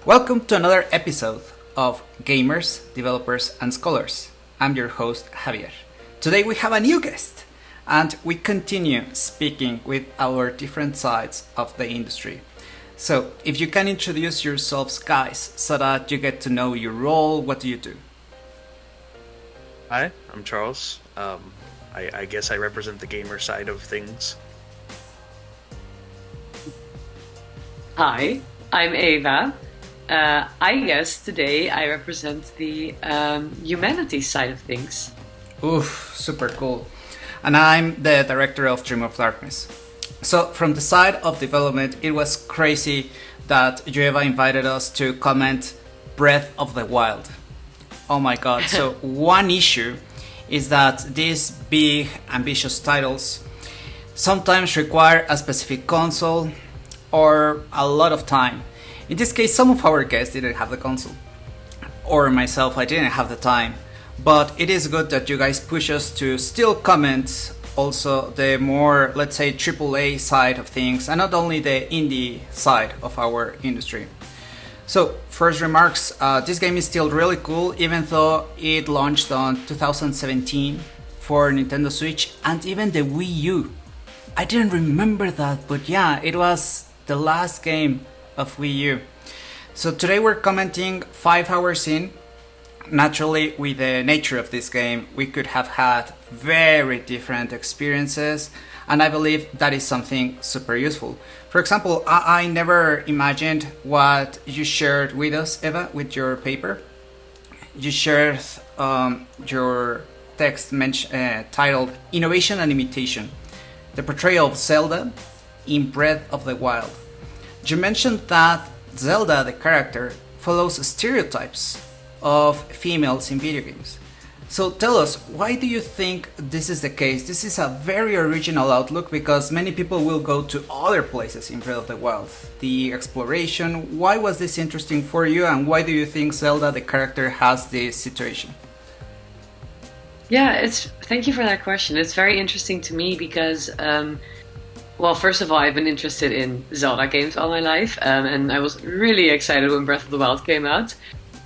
Welcome to another episode of Gamers, Developers, and Scholars. I'm your host, Javier. Today we have a new guest, and we continue speaking with our different sides of the industry. So, if you can introduce yourselves, guys, so that you get to know your role, what do you do? Hi, I'm Charles. I guess I represent the gamer side of things. Hi, I'm Ava. I guess today I represent the humanities side of things. Oof, super cool. And I'm the director of Dream of Darkness. So, from the side of development, it was crazy that Eva invited us to comment Breath of the Wild. Oh my god, so one issue is that these big, ambitious titles sometimes require a specific console or a lot of time. In this case, some of our guests didn't have the console. Or myself, I didn't have the time. But it is good that you guys push us to still comment also the more, let's say, AAA side of things, and not only the indie side of our industry. So, first remarks, this game is still really cool, even though it launched on 2017 for Nintendo Switch and even the Wii U. I didn't remember that, but yeah, it was the last game of Wii U. So today we're commenting 5 hours in. Naturally, with the nature of this game, we could have had very different experiences, and I believe that is something super useful. For example, I never imagined what you shared with us, Eva, with your paper. You shared your text titled Innovation and Imitation, the Portrayal of Zelda in Breath of the Wild. You mentioned that Zelda, the character, follows stereotypes of females in video games. So tell us, why do you think this is the case? This is a very original outlook because many people will go to other places in Breath of the Wild. The exploration, why was this interesting for you, and why do you think Zelda, the character, has this situation? Yeah, thank you for that question. It's very interesting to me because, well, first of all, I've been interested in Zelda games all my life, and I was really excited when Breath of the Wild came out.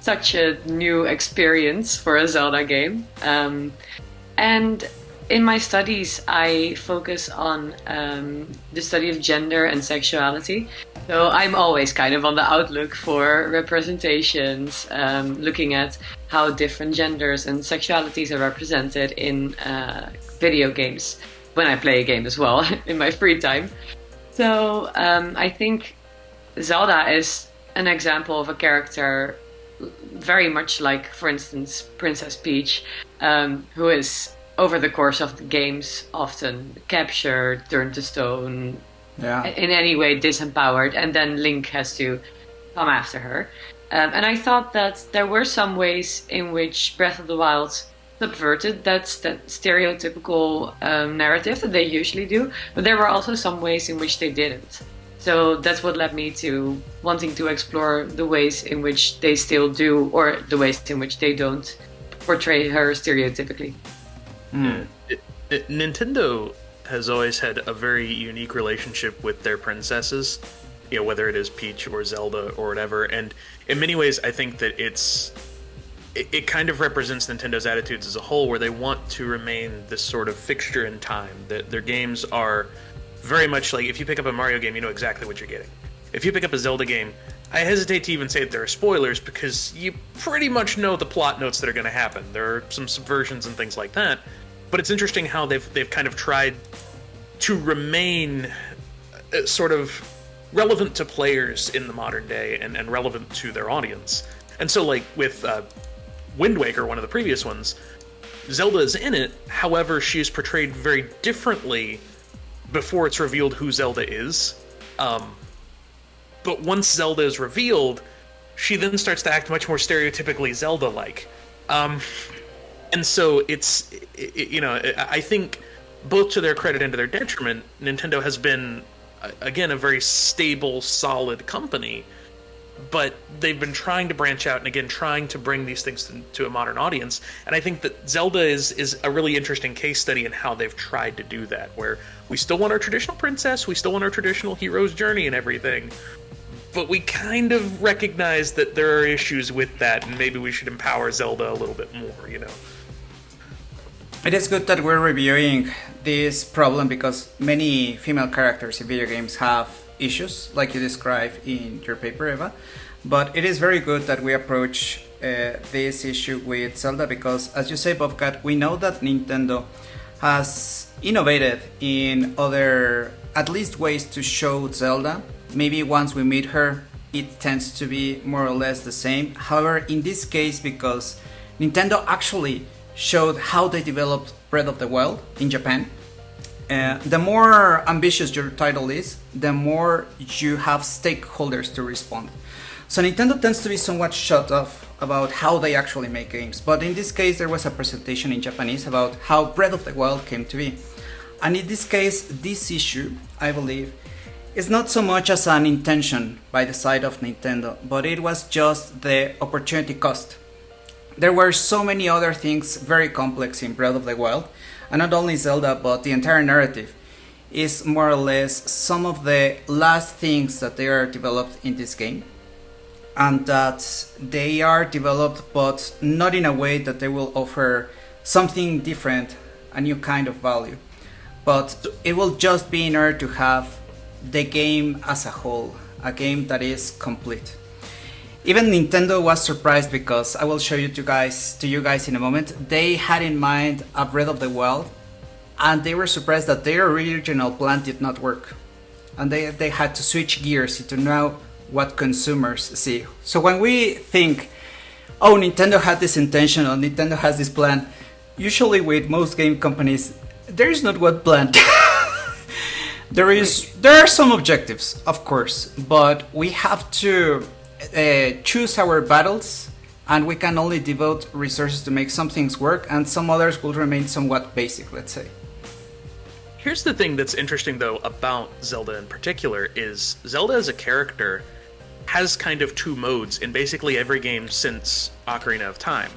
Such a new experience for a Zelda game. And in my studies, I focus on the study of gender and sexuality. So I'm always kind of on the outlook for representations, looking at how different genders and sexualities are represented in video games, when I play a game as well, in my free time. So I think Zelda is an example of a character very much like, for instance, Princess Peach, who is, over the course of the games, often captured, turned to stone, in any way disempowered, and then Link has to come after her. And I thought that there were some ways in which Breath of the Wild subverted that stereotypical narrative that they usually do, but there were also some ways in which they didn't. So that's what led me to wanting to explore the ways in which they still do, or the ways in which they don't portray her stereotypically. Nintendo has always had a very unique relationship with their princesses, whether it is Peach or Zelda or whatever. And in many ways, I think that it kind of represents Nintendo's attitudes as a whole, where they want to remain this sort of fixture in time, that their games are very much like, if you pick up a Mario game, you know exactly what you're getting. If you pick up a Zelda game, I hesitate to even say that there are spoilers, because you pretty much know the plot notes that are going to happen. There are some subversions and things like that, but it's interesting how they've kind of tried to remain sort of relevant to players in the modern day and relevant to their audience. And so, like with Wind Waker, one of the previous ones, Zelda is in it, however, she is portrayed very differently before it's revealed who Zelda is. But once Zelda is revealed, she then starts to act much more stereotypically Zelda-like. And so I think, both to their credit and to their detriment, Nintendo has been, again, a very stable, solid company, but they've been trying to branch out and, again, trying to bring these things to a modern audience. And I think that Zelda is a really interesting case study in how they've tried to do that, where we still want our traditional princess, we still want our traditional hero's journey and everything, but we kind of recognize that there are issues with that, and maybe we should empower Zelda a little bit more, you know? It is good that we're reviewing this problem because many female characters in video games have issues, like you describe in your paper, Eva. But it is very good that we approach this issue with Zelda because, as you say, Bobcat, we know that Nintendo has innovated in other, at least, ways to show Zelda. Maybe once we meet her, it tends to be more or less the same. However, in this case, because Nintendo actually showed how they developed Breath of the Wild in Japan, the more ambitious your title is, the more you have stakeholders to respond. So Nintendo tends to be somewhat shut off about how they actually make games. But in this case, there was a presentation in Japanese about how Breath of the Wild came to be. And in this case, this issue, I believe, is not so much as an intention by the side of Nintendo, but it was just the opportunity cost. There were so many other things very complex in Breath of the Wild, and not only Zelda, but the entire narrative is more or less some of the last things that they are developed in this game. And that they are developed, but not in a way that they will offer something different, a new kind of value. But it will just be in order to have the game as a whole, a game that is complete. Even Nintendo was surprised because I will show you to you guys in a moment. They had in mind a Breath of the Wild, and they were surprised that their original plan did not work, and they had to switch gears to know what consumers see. So when we think, oh, Nintendo had this intention or Nintendo has this plan, usually with most game companies, there is not one plan. There are some objectives, of course, but we have to choose our battles, and we can only devote resources to make some things work, and some others will remain somewhat basic, let's say. Here's the thing that's interesting, though, about Zelda in particular, is Zelda as a character has kind of two modes in basically every game since Ocarina of Time.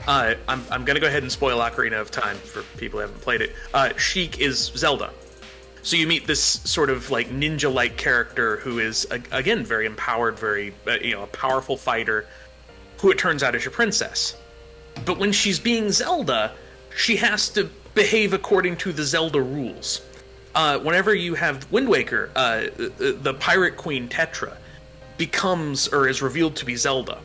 I'm going to go ahead and spoil Ocarina of Time for people who haven't played it. Sheik is Zelda. So you meet this sort of like ninja-like character who is, again, very empowered, very, a powerful fighter, who it turns out is your princess. But when she's being Zelda, she has to behave according to the Zelda rules. Whenever you have Wind Waker, the pirate queen Tetra becomes or is revealed to be Zelda.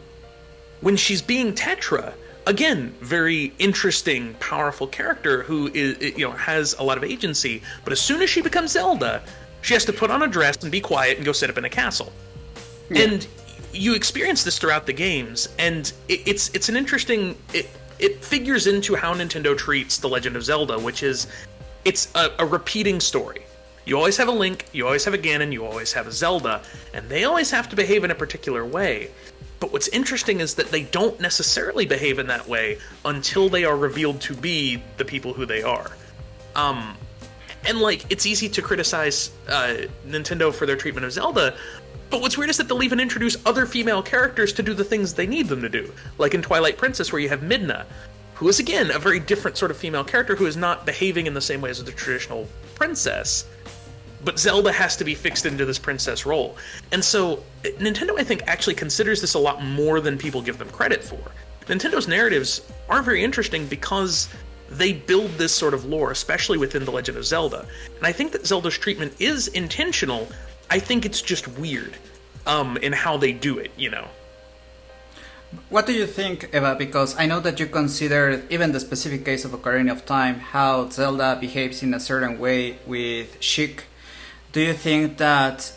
When she's being Tetra, again, very interesting, powerful character who is, has a lot of agency, but as soon as she becomes Zelda, she has to put on a dress and be quiet and go sit up in a castle. Yeah. And you experience this throughout the games, and it's an interesting... It figures into how Nintendo treats The Legend of Zelda, which is, it's a repeating story. You always have a Link, you always have a Ganon, you always have a Zelda, and they always have to behave in a particular way. But what's interesting is that they don't necessarily behave in that way until they are revealed to be the people who they are. And, it's easy to criticize Nintendo for their treatment of Zelda, but what's weird is that they'll even introduce other female characters to do the things they need them to do. Like in Twilight Princess, where you have Midna, who is, again, a very different sort of female character who is not behaving in the same way as the traditional princess. But Zelda has to be fixed into this princess role. And so Nintendo, I think, actually considers this a lot more than people give them credit for. Nintendo's narratives are very interesting because they build this sort of lore, especially within The Legend of Zelda. And I think that Zelda's treatment is intentional. I think it's just weird in how they do it, What do you think, Eva? Because I know that you consider even the specific case of Ocarina of Time, how Zelda behaves in a certain way with Sheik. Do you think that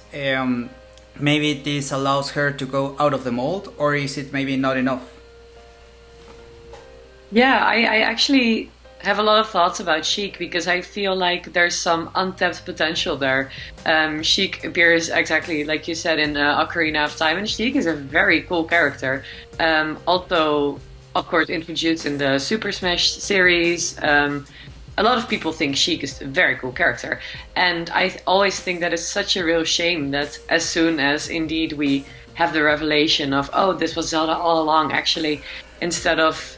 maybe this allows her to go out of the mold, or is it maybe not enough? Yeah, I actually have a lot of thoughts about Sheik because I feel like there's some untapped potential there. Sheik appears exactly like you said in Ocarina of Time, and Sheik is a very cool character. Also, of course, introduced in the Super Smash series. A lot of people think Sheik is a very cool character, and I always think that it's such a real shame that as soon as indeed we have the revelation of, oh, this was Zelda all along, actually, instead of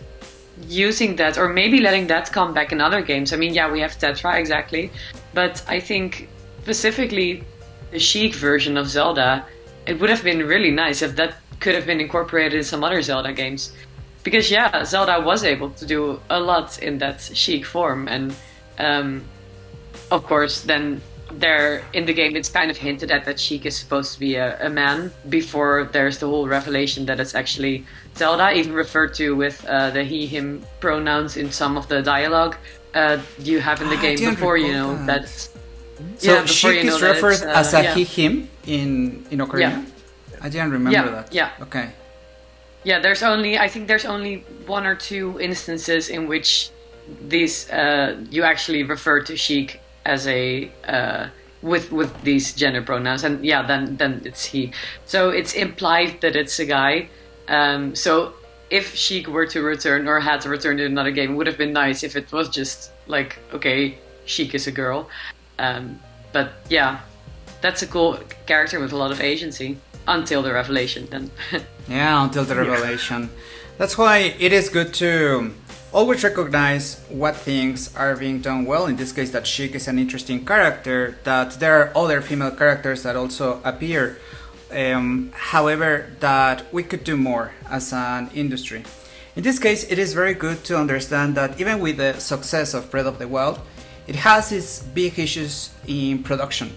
using that, or maybe letting that come back in other games. I mean, yeah, we have Tetra, exactly, but I think specifically the Sheik version of Zelda it would have been really nice if that could have been incorporated in some other Zelda games. Because yeah, Zelda was able to do a lot in that Sheik form, and of course then there in the game it's kind of hinted at that Sheik is supposed to be a man before there's the whole revelation that it's actually Zelda, even referred to with the he him pronouns in some of the dialogue you have in the game before you know that. So Sheik is referred as a he him in Ocarina? Yeah. I didn't remember that. Yeah. Okay. Yeah, I think there's only one or two instances in which these you actually refer to Sheik as a with these gender pronouns, and yeah, then it's he. So it's implied that it's a guy. So if Sheik were to return or had to return in another game, it would have been nice if it was just like, okay, Sheik is a girl. But yeah, that's a cool character with a lot of agency until the revelation then. Yeah, until the revelation. That's why it is good to always recognize what things are being done well. In this case, that Sheik is an interesting character, that there are other female characters that also appear. However, that we could do more as an industry. In this case, it is very good to understand that even with the success of Breath of the Wild, it has its big issues in production.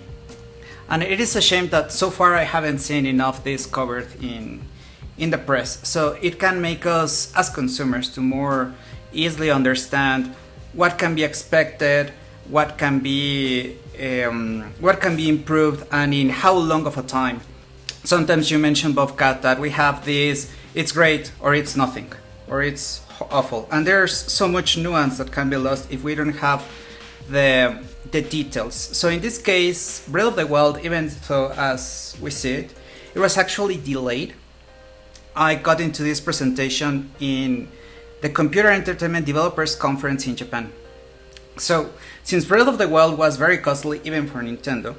And it is a shame that so far I haven't seen enough this covered in the press. So it can make us as consumers to more easily understand what can be expected, what can be improved, and in how long of a time. Sometimes you mentioned, Bobcat, that we have this, it's great, or it's nothing, or it's awful. And there's so much nuance that can be lost if we don't have the details. So in this case, Breath of the Wild, even though as we see it, it was actually delayed. I got into this presentation in the Computer Entertainment Developers Conference in Japan. So since Breath of the Wild was very costly even for Nintendo,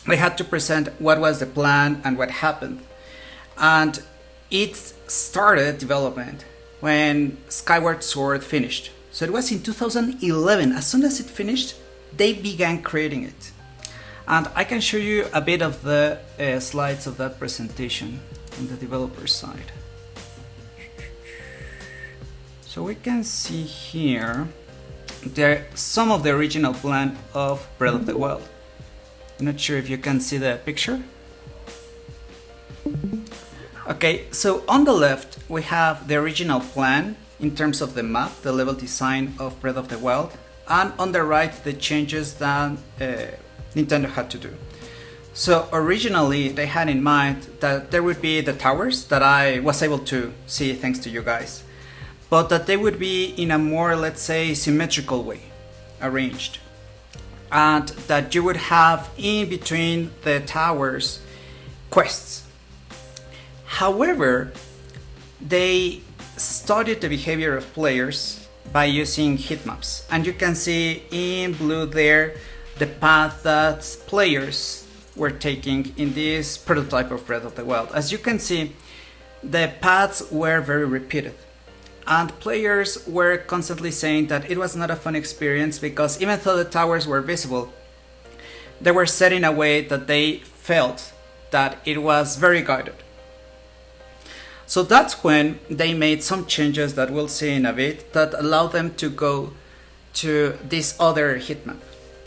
they had to present what was the plan and what happened. And it started development when Skyward Sword finished. So it was in 2011. As soon as it finished, they began creating it. And I can show you a bit of the slides of that presentation on the developer side. So we can see here some of the original plan of Breath of the Wild. I'm not sure if you can see the picture. Okay, so on the left we have the original plan in terms of the map, the level design of Breath of the Wild, and on the right the changes that Nintendo had to do. So originally they had in mind that there would be the towers that I was able to see thanks to you guys, but that they would be in a more, let's say, symmetrical way arranged, and that you would have in between the towers quests. However, they studied the behavior of players by using heat maps, and you can see in blue there the path that players were taking in this prototype of Breath of the Wild. As you can see, the paths were very repeated, and players were constantly saying that it was not a fun experience because even though the towers were visible, they were set in a way that they felt that it was very guided. So that's when they made some changes that we'll see in a bit that allowed them to go to this other heat map.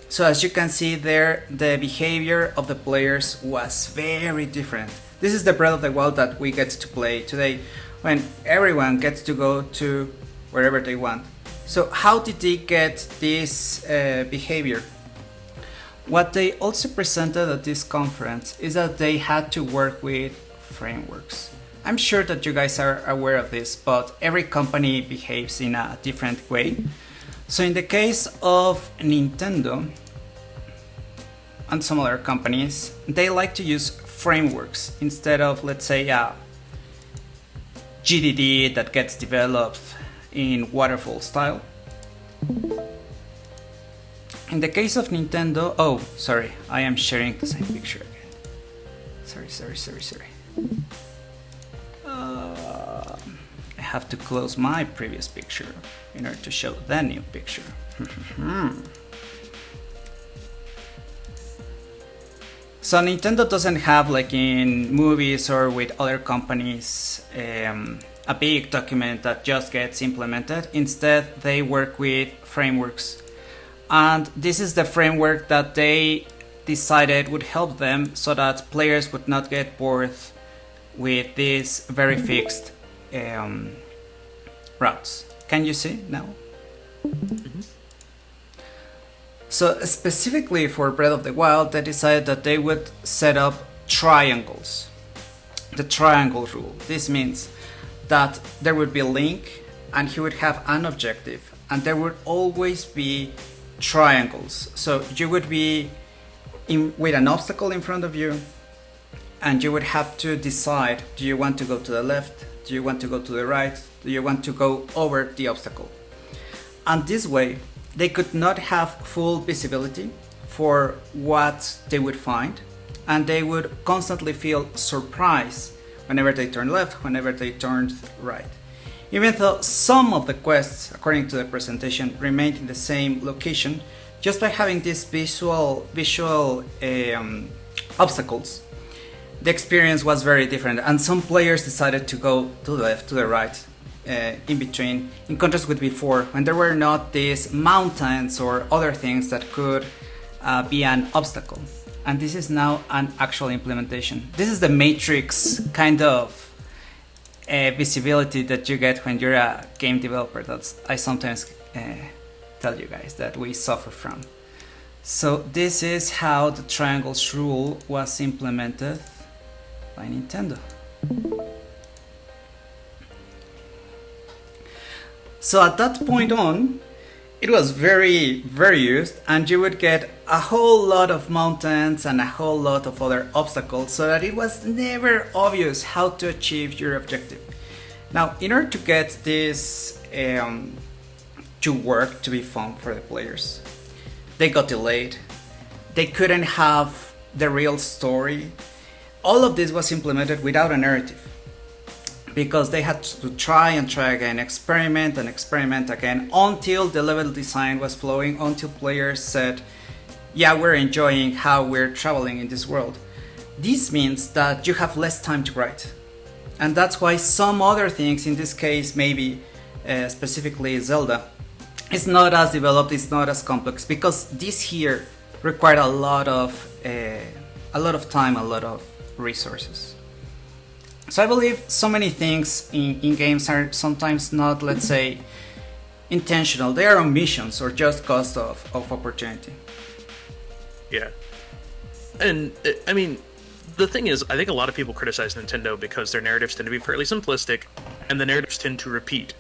So as you can see there, the behavior of the players was very different. This is the Breath of the Wild that we get to play today, when everyone gets to go to wherever they want. So how did they get this behavior? What they also presented at this conference is that they had to work with frameworks. I'm sure that you guys are aware of this, but every company behaves in a different way. So in the case of Nintendo and some other companies, they like to use frameworks instead of, let's say, a GDD that gets developed in waterfall style. In the case of Nintendo, oh, sorry, I am sharing the same picture again. Sorry. I have to close my previous picture in order to show the new picture. So Nintendo doesn't have, like in movies or with other companies, a big document that just gets implemented. Instead, they work with frameworks. And this is the framework that they decided would help them so that players would not get bored with these very fixed routes. Can you see now? Mm-hmm. So specifically for Breath of the Wild, they decided that they would set up triangles. The triangle rule. This means that there would be Link and he would have an objective, and there would always be triangles. So you would be with an obstacle in front of you, and you would have to decide, do you want to go to the left? Do you want to go to the right? Do you want to go over the obstacle? And this way, they could not have full visibility for what they would find, and they would constantly feel surprised whenever they turned left, whenever they turned right. Even though some of the quests, according to the presentation, remained in the same location, just by having these visual obstacles, the experience was very different, and some players decided to go to the left, to the right, in between, in contrast with before, when there were not these mountains or other things that could be an obstacle. And this is now an actual implementation. This is the Matrix kind of visibility that you get when you're a game developer. That's I sometimes tell you guys that we suffer from. So this is how the triangles rule was implemented by Nintendo. So at that point on, it was very, very used, and you would get a whole lot of mountains and a whole lot of other obstacles, so that it was never obvious how to achieve your objective. Now, in order to get this to work, to be fun for the players, they got delayed. They couldn't have the real story. All of this was implemented without a narrative, because they had to try and try again, experiment and experiment again, until the level design was flowing, until players said, yeah, we're enjoying how we're traveling in this world. This means that you have less time to write. And that's why some other things, in this case maybe specifically Zelda, it's not as developed, it's not as complex, because this here required a lot of time, a lot of resources. So I believe so many things in games are sometimes not, let's say, intentional. They are omissions or just cost of opportunity. Yeah. And, I mean, the thing is, I think a lot of people criticize Nintendo because their narratives tend to be fairly simplistic, and the narratives tend to repeat.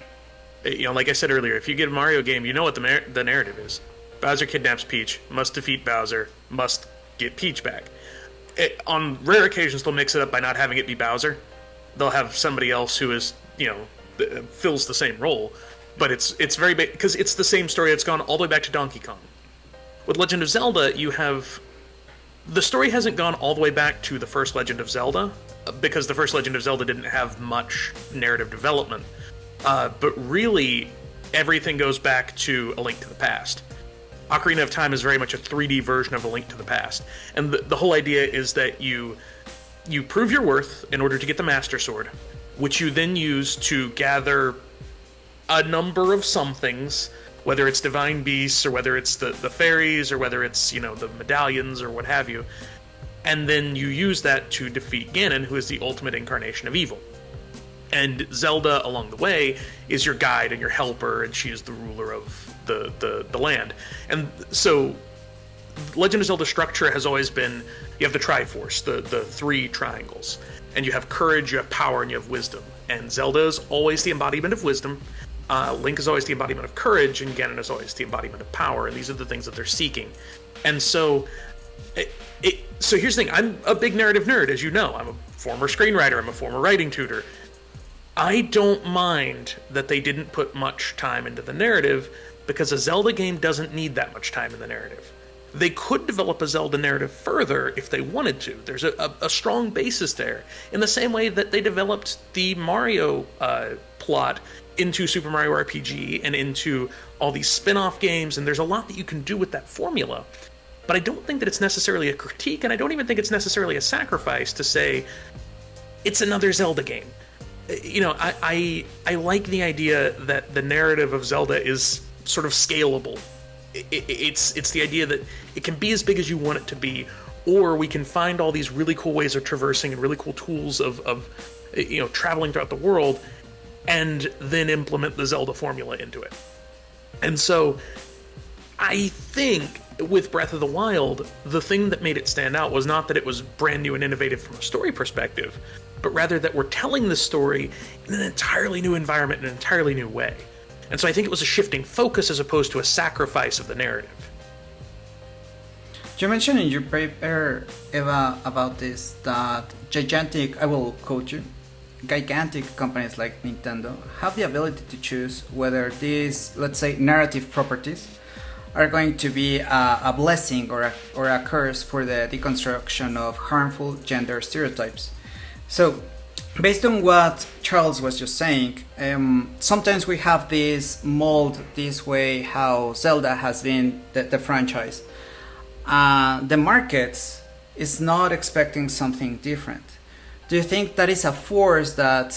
You know, like I said earlier, if you get a Mario game, you know what the narrative is. Bowser kidnaps Peach, must defeat Bowser, must get Peach back. On rare occasions, they'll mix it up by not having it be Bowser. They'll have somebody else who is, you know, fills the same role, but it's very big because it's the same story. It's gone all the way back to Donkey Kong. With Legend of Zelda, you have the story hasn't gone all the way back to the first Legend of Zelda because the first Legend of Zelda didn't have much narrative development, but really everything goes back to A Link to the Past. Ocarina of Time is very much a 3D version of A Link to the Past, and the whole idea is that you prove your worth in order to get the Master Sword, which you then use to gather a number of somethings, whether it's divine beasts, or whether it's the fairies, or whether it's, you know, the medallions, or what have you. And then you use that to defeat Ganon, who is the ultimate incarnation of evil. And Zelda, along the way, is your guide and your helper, and she is the ruler of the land. And so Legend of Zelda structure has always been, you have the Triforce, the three triangles, and you have courage, you have power, and you have wisdom. And Zelda is always the embodiment of wisdom, Link is always the embodiment of courage, and Ganon is always the embodiment of power, and these are the things that they're seeking. And so, so here's the thing, I'm a big narrative nerd, as you know. I'm a former screenwriter, I'm a former writing tutor. I don't mind that they didn't put much time into the narrative, because a Zelda game doesn't need that much time in the narrative. They could develop a Zelda narrative further if they wanted to. There's a strong basis there, in the same way that they developed the Mario plot into Super Mario RPG and into all these spin-off games, and there's a lot that you can do with that formula. but I don't think that it's necessarily a critique, and I don't even think it's necessarily a sacrifice to say it's another Zelda game. You know, I like the idea that the narrative of Zelda is sort of scalable. It's the idea that it can be as big as you want it to be, or we can find all these really cool ways of traversing and really cool tools of you know, traveling throughout the world, and then implement the Zelda formula into it. And so I think with Breath of the Wild, the thing that made it stand out was not that it was brand new and innovative from a story perspective, but rather that we're telling the story in an entirely new environment, in an entirely new way. And so I think it was a shifting focus as opposed to a sacrifice of the narrative. You mentioned in your paper, Eva, about this, that I will quote you, gigantic companies like Nintendo have the ability to choose whether these, let's say, narrative properties are going to be a blessing or a curse for the deconstruction of harmful gender stereotypes. So, based on what Charles was just saying, sometimes we have this mold, this way how Zelda has been the franchise. The market is not expecting something different. Do you think that is a force that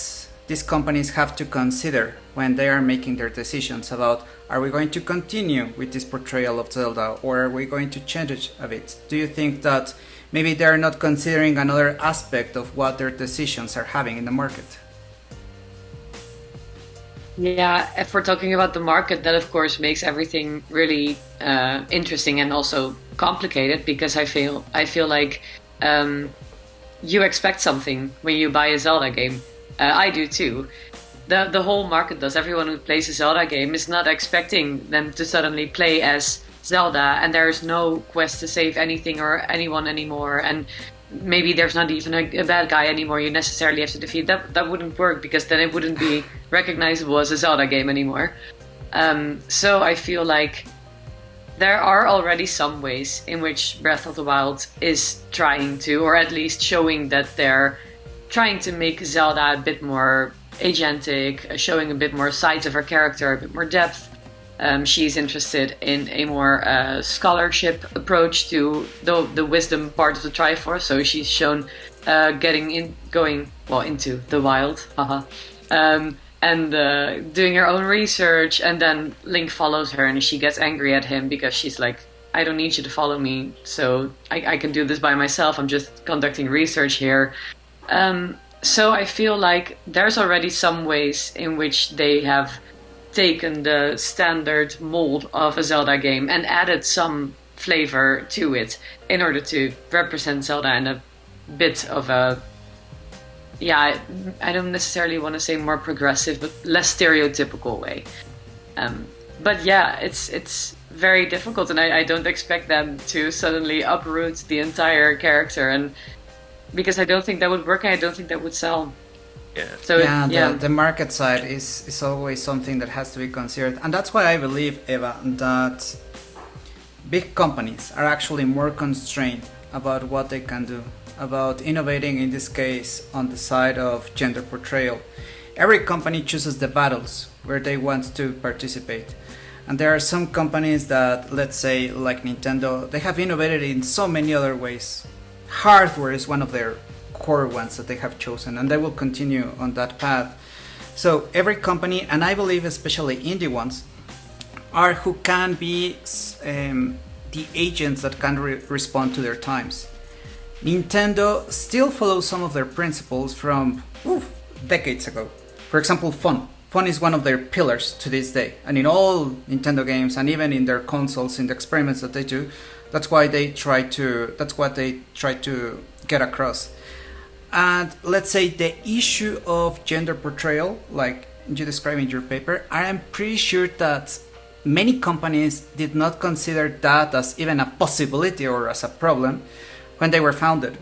these companies have to consider when they are making their decisions about, are we going to continue with this portrayal of Zelda, or are we going to change it a bit? Do you think that maybe they're not considering another aspect of what their decisions are having in the market? Yeah, if we're talking about the market, that of course makes everything really interesting and also complicated, because I feel like you expect something when you buy a Zelda game. I do too. The whole market does. Everyone who plays a Zelda game is not expecting them to suddenly play as Zelda, and there's no quest to save anything or anyone anymore, and maybe there's not even a bad guy anymore you necessarily have to defeat. That wouldn't work, because then it wouldn't be recognizable as a Zelda game anymore. So I feel like there are already some ways in which Breath of the Wild is trying to, or at least showing that they're trying to make Zelda a bit more agentic, showing a bit more sides of her character, a bit more depth. She's interested in a more scholarship approach to the wisdom part of the Triforce, so she's shown going into the wild, and doing her own research, and then Link follows her and she gets angry at him because she's like, I don't need you to follow me, so I can do this by myself, I'm just conducting research here. So I feel like there's already some ways in which they have taken the standard mold of a Zelda game and added some flavor to it in order to represent Zelda in a bit of a, I don't necessarily want to say more progressive, but less stereotypical way. But yeah, it's very difficult, and I don't expect them to suddenly uproot the entire character, and because I don't think that would work, and I don't think that would sell. Yeah. So the market side is always something that has to be considered, and that's why I believe, Eva, that big companies are actually more constrained about what they can do, about innovating, in this case on the side of gender portrayal. Every company chooses the battles where they want to participate, and there are some companies that, let's say like Nintendo, they have innovated in so many other ways. Hardware is one of their core ones that they have chosen, and they will continue on that path. So every company, and I believe especially indie ones, are who can be the agents that can respond to their times. Nintendo still follows some of their principles from decades ago. For example, fun. Fun is one of their pillars to this day, and in all Nintendo games, and even in their consoles, in the experiments that they do, that's what they try to get across. And let's say the issue of gender portrayal, like you describe in your paper, I am pretty sure that many companies did not consider that as even a possibility or as a problem when they were founded,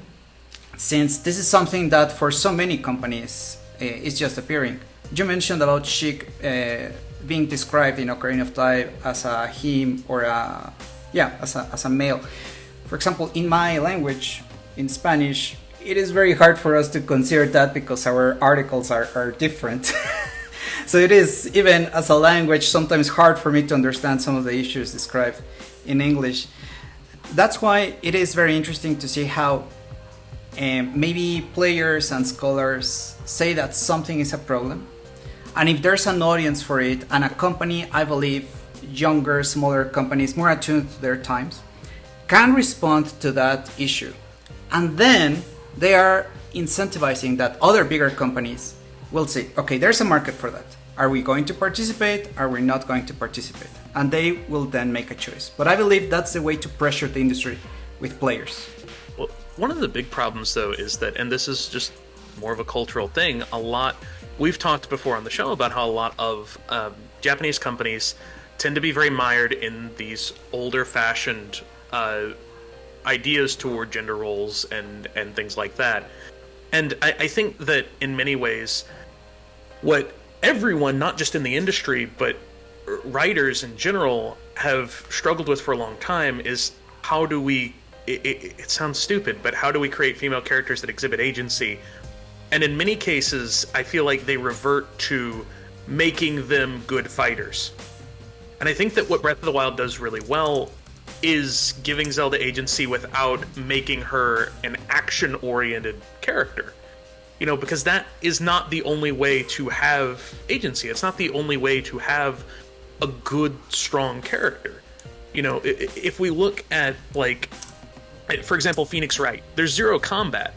since this is something that for so many companies is just appearing. You mentioned about Chic being described in Ocarina of Time as a him or as a male. For example, in my language, in Spanish, it is very hard for us to consider that because our articles are different. So it is, even as a language, sometimes hard for me to understand some of the issues described in English. That's why it is very interesting to see how maybe players and scholars say that something is a problem, and if there's an audience for it, and a company, I believe younger, smaller companies more attuned to their times, can respond to that issue, and then they are incentivizing that other bigger companies will say, okay, there's a market for that. Are we going to participate? Are we not going to participate? And they will then make a choice. But I believe that's the way to pressure the industry with players. Well, one of the big problems, though, is that, and this is just more of a cultural thing, we've talked before on the show about how a lot of Japanese companies tend to be very mired in these older-fashioned ideas toward gender roles and things like that. And I think that in many ways, what everyone, not just in the industry, but writers in general, have struggled with for a long time is how do we, it sounds stupid, but how do we create female characters that exhibit agency? And in many cases, I feel like they revert to making them good fighters. And I think that what Breath of the Wild does really well is giving Zelda agency without making her an action-oriented character. You know, because that is not the only way to have agency. It's not the only way to have a good, strong character. You know, if we look at, like, for example, Phoenix Wright, there's zero combat.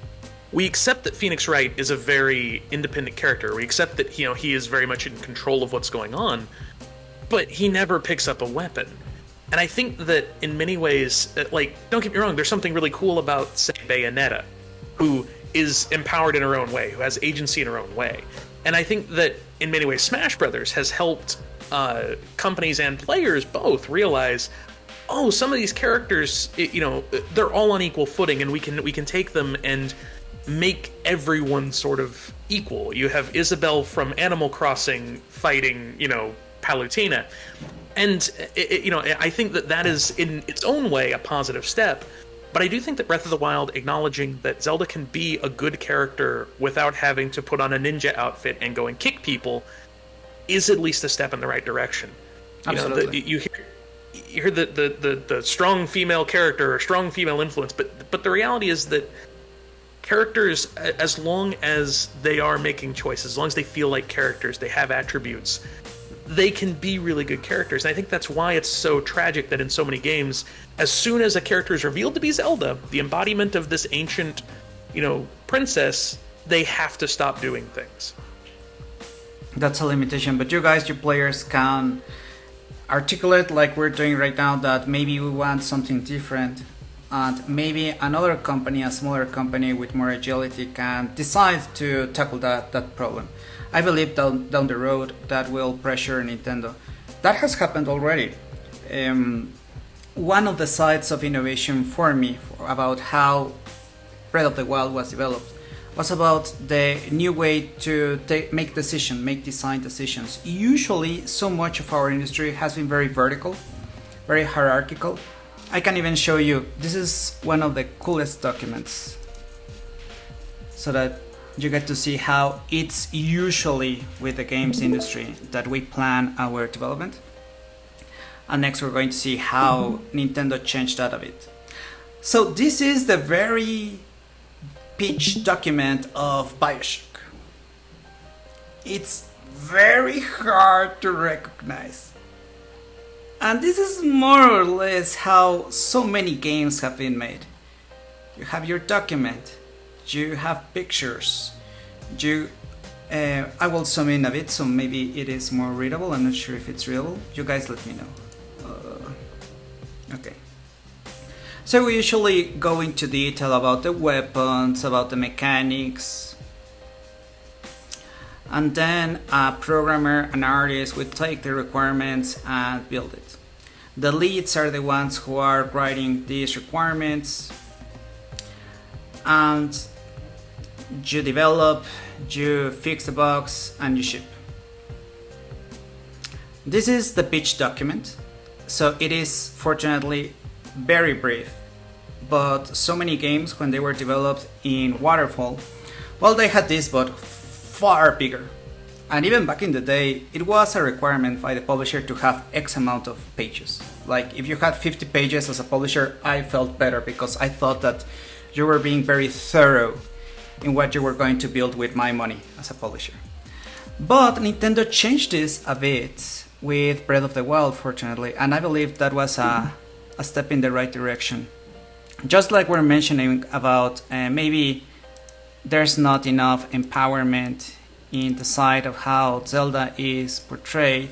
We accept that Phoenix Wright is a very independent character. We accept that, you know, he is very much in control of what's going on, but he never picks up a weapon. And I think that in many ways, like, don't get me wrong, there's something really cool about, say, Bayonetta, who is empowered in her own way, who has agency in her own way. And I think that in many ways Smash Brothers has helped companies and players both realize, oh, some of these characters, you know, they're all on equal footing, and we can take them and make everyone sort of equal. You have Isabelle from Animal Crossing fighting, you know, Palutena. And, you know, I think that is in its own way a positive step. But I do think that Breath of the Wild, acknowledging that Zelda can be a good character without having to put on a ninja outfit and go and kick people, is at least a step in the right direction. Absolutely. You know, you hear the strong female character or strong female influence, but the reality is that characters, as long as they are making choices, as long as they feel like characters, they have attributes, they can be really good characters. And I think that's why it's so tragic that in so many games, as soon as a character is revealed to be Zelda, the embodiment of this ancient, you know, princess, they have to stop doing things. That's a limitation, but you guys, you players, can articulate like we're doing right now that maybe we want something different, and maybe another company, a smaller company with more agility, can decide to tackle that problem. I believe down the road that will pressure Nintendo. That has happened already. One of the sides of innovation for me about how Breath of the Wild was developed was about the new way to make design decisions. Usually, so much of our industry has been very vertical, very hierarchical. I can even show you, this is one of the coolest documents, so that you get to see how it's usually with the games industry that we plan our development. And next we're going to see how Nintendo changed that a bit. So this is the very pitch document of BioShock. It's very hard to recognize. And this is more or less how so many games have been made. You have your document, you have pictures, I will zoom in a bit so maybe it is more readable. I'm not sure if it's readable. You guys let me know. Okay. So we usually go into detail about the weapons, about the mechanics, and then a programmer, an artist would take the requirements and build it. The leads are the ones who are writing these requirements, and you develop, you fix the bugs, and you ship. This is the pitch document, so it is fortunately very brief, but so many games when they were developed in Waterfall, well, they had this but far bigger, And even back in the day, it was a requirement by the publisher to have X amount of pages. Like if you had 50 pages as a publisher, I felt better because I thought that you were being very thorough in what you were going to build with my money as a publisher. But Nintendo changed this a bit with Breath of the Wild, fortunately, and I believe that was a step in the right direction. Just like we're mentioning about maybe there's not enough empowerment in the side of how Zelda is portrayed,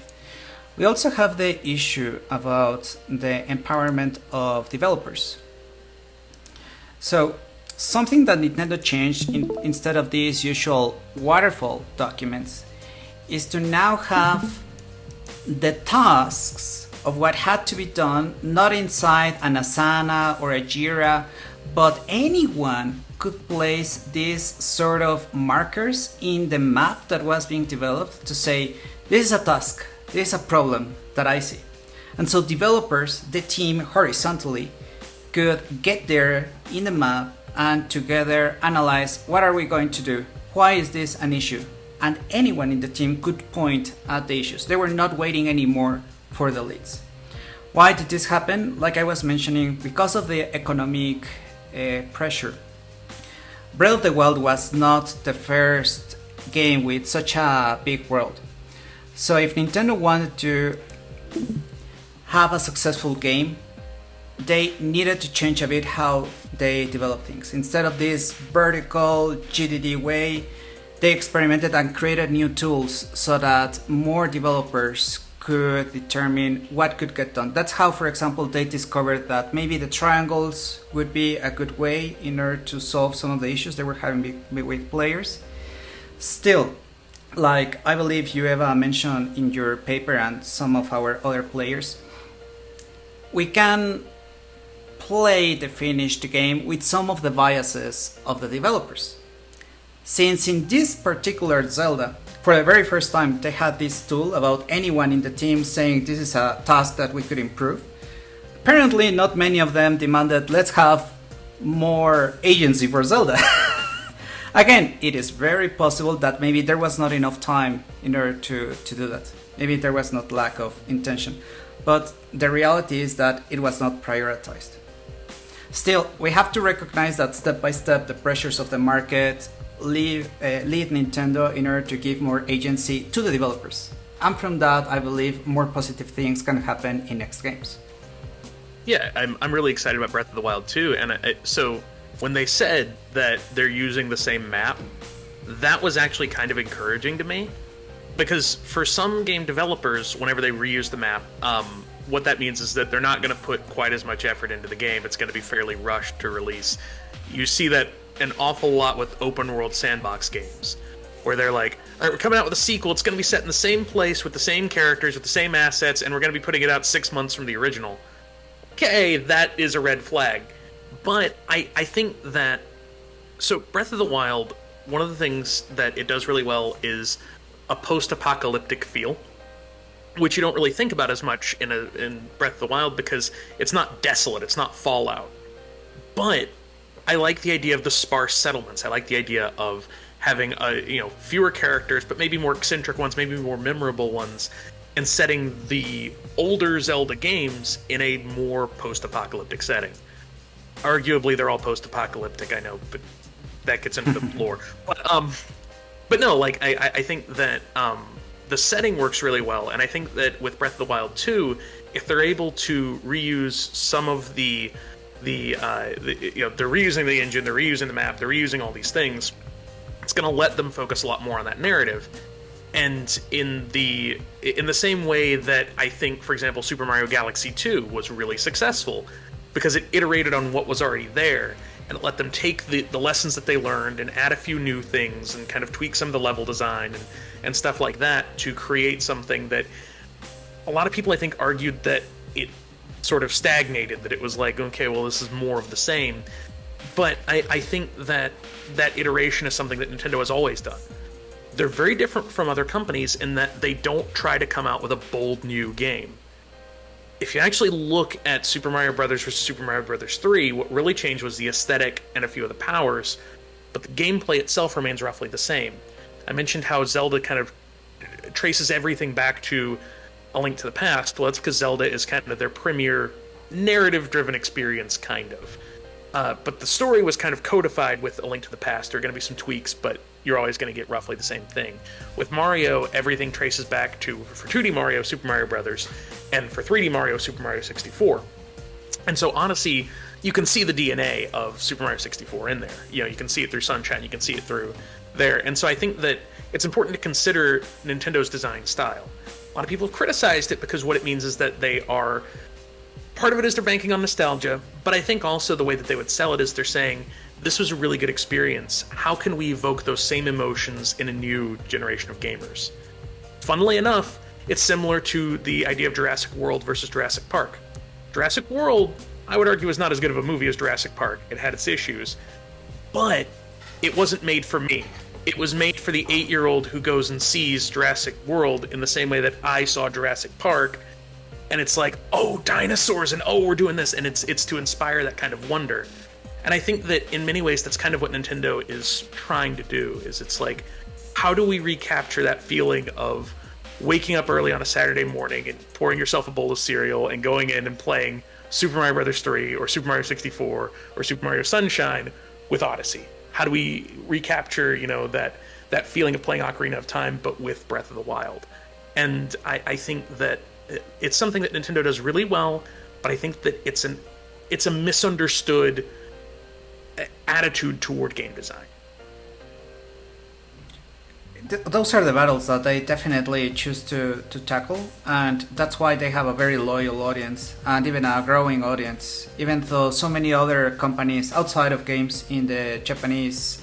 we also have the issue about the empowerment of developers. So something that Nintendo changed instead of these usual waterfall documents is to now have the tasks of what had to be done not inside an Asana or a Jira, but anyone could place these sort of markers in the map that was being developed to say, this is a task, this is a problem that I see. And so developers, the team horizontally, could get there in the map and together analyze what are we going to do, why is this an issue, and anyone in the team could point at the issues. They were not waiting anymore for the leads. Why did this happen? Like I was mentioning, because of the economic pressure. Breath of the Wild was not the first game with such a big world. So if Nintendo wanted to have a successful game, they needed to change a bit how they develop things. Instead of this vertical GDD way, they experimented and created new tools so that more developers could determine what could get done. That's how, for example, they discovered that maybe the triangles would be a good way in order to solve some of the issues they were having with players. Still, like I believe you Eva mentioned in your paper and some of our other players, we can play the finished game with some of the biases of the developers. Since in this particular Zelda, for the very first time, they had this tool about anyone in the team saying this is a task that we could improve. Apparently, not many of them demanded, let's have more agency for Zelda. Again, it is very possible that maybe there was not enough time in order to do that. Maybe there was not lack of intention. But the reality is that it was not prioritized. Still, we have to recognize that step by step the pressures of the market lead Nintendo in order to give more agency to the developers. And from that, I believe more positive things can happen in next games. Yeah, I'm really excited about Breath of the Wild too. And so when they said that they're using the same map, that was actually kind of encouraging to me. Because for some game developers, whenever they reuse the map, what that means is that they're not going to put quite as much effort into the game. It's going to be fairly rushed to release. You see that an awful lot with open world sandbox games, where they're like, all right, we're coming out with a sequel, it's going to be set in the same place with the same characters, with the same assets, and we're going to be putting it out 6 months from the original. Okay, that is a red flag. But I think that, so Breath of the Wild, one of the things that it does really well is a post-apocalyptic feel, which you don't really think about as much in Breath of the Wild because it's not desolate, it's not Fallout. But I like the idea of the sparse settlements. I like the idea of having fewer characters, but maybe more eccentric ones, maybe more memorable ones, and setting the older Zelda games in a more post-apocalyptic setting. Arguably, they're all post-apocalyptic, I know, but that gets into the lore. But no, like I think that the setting works really well, and I think that with Breath of the Wild 2, if they're able to reuse some of they're reusing the engine, they're reusing the map, they're reusing all these things, it's going to let them focus a lot more on that narrative. And in the same way that I think, for example, Super Mario Galaxy 2 was really successful, because it iterated on what was already there, and it let them take the lessons that they learned and add a few new things and kind of tweak some of the level design and stuff like that to create something that a lot of people, I think, argued that it sort of stagnated, that it was like, okay, well, this is more of the same. But I think that iteration is something that Nintendo has always done. They're very different from other companies in that they don't try to come out with a bold new game. If you actually look at Super Mario Bros. Versus Super Mario Bros. 3, what really changed was the aesthetic and a few of the powers, but the gameplay itself remains roughly the same. I mentioned how Zelda kind of traces everything back to A Link to the Past. Well, that's because Zelda is kind of their premier narrative-driven experience, kind of. But the story was kind of codified with A Link to the Past. There are going to be some tweaks, but you're always going to get roughly the same thing. With Mario, everything traces back to, for 2D Mario, Super Mario Brothers, and for 3D Mario, Super Mario 64. And so Odyssey, you can see the DNA of Super Mario 64 in there. You know, you can see it through Sunshine, you can see it through there. And so I think that it's important to consider Nintendo's design style. A lot of people have criticized it because what it means is that they are... Part of it is they're banking on nostalgia, but I think also the way that they would sell it is they're saying, this was a really good experience. How can we evoke those same emotions in a new generation of gamers? Funnily enough, it's similar to the idea of Jurassic World versus Jurassic Park. Jurassic World, I would argue, is not as good of a movie as Jurassic Park. It had its issues, but it wasn't made for me. It was made for the 8-year-old who goes and sees Jurassic World in the same way that I saw Jurassic Park, and it's like, oh, dinosaurs, and oh, we're doing this, and it's to inspire that kind of wonder. And I think that in many ways that's kind of what Nintendo is trying to do, is it's like, how do we recapture that feeling of waking up early on a Saturday morning and pouring yourself a bowl of cereal and going in and playing Super Mario Brothers 3 or Super Mario 64 or Super Mario Sunshine with Odyssey? How do we recapture, you know, that feeling of playing Ocarina of Time but with Breath of the Wild? And I think that it's something that Nintendo does really well, but I think that it's a misunderstood attitude toward game design. Those are the battles that they definitely choose to tackle, and that's why they have a very loyal audience and even a growing audience, even though so many other companies outside of games in the Japanese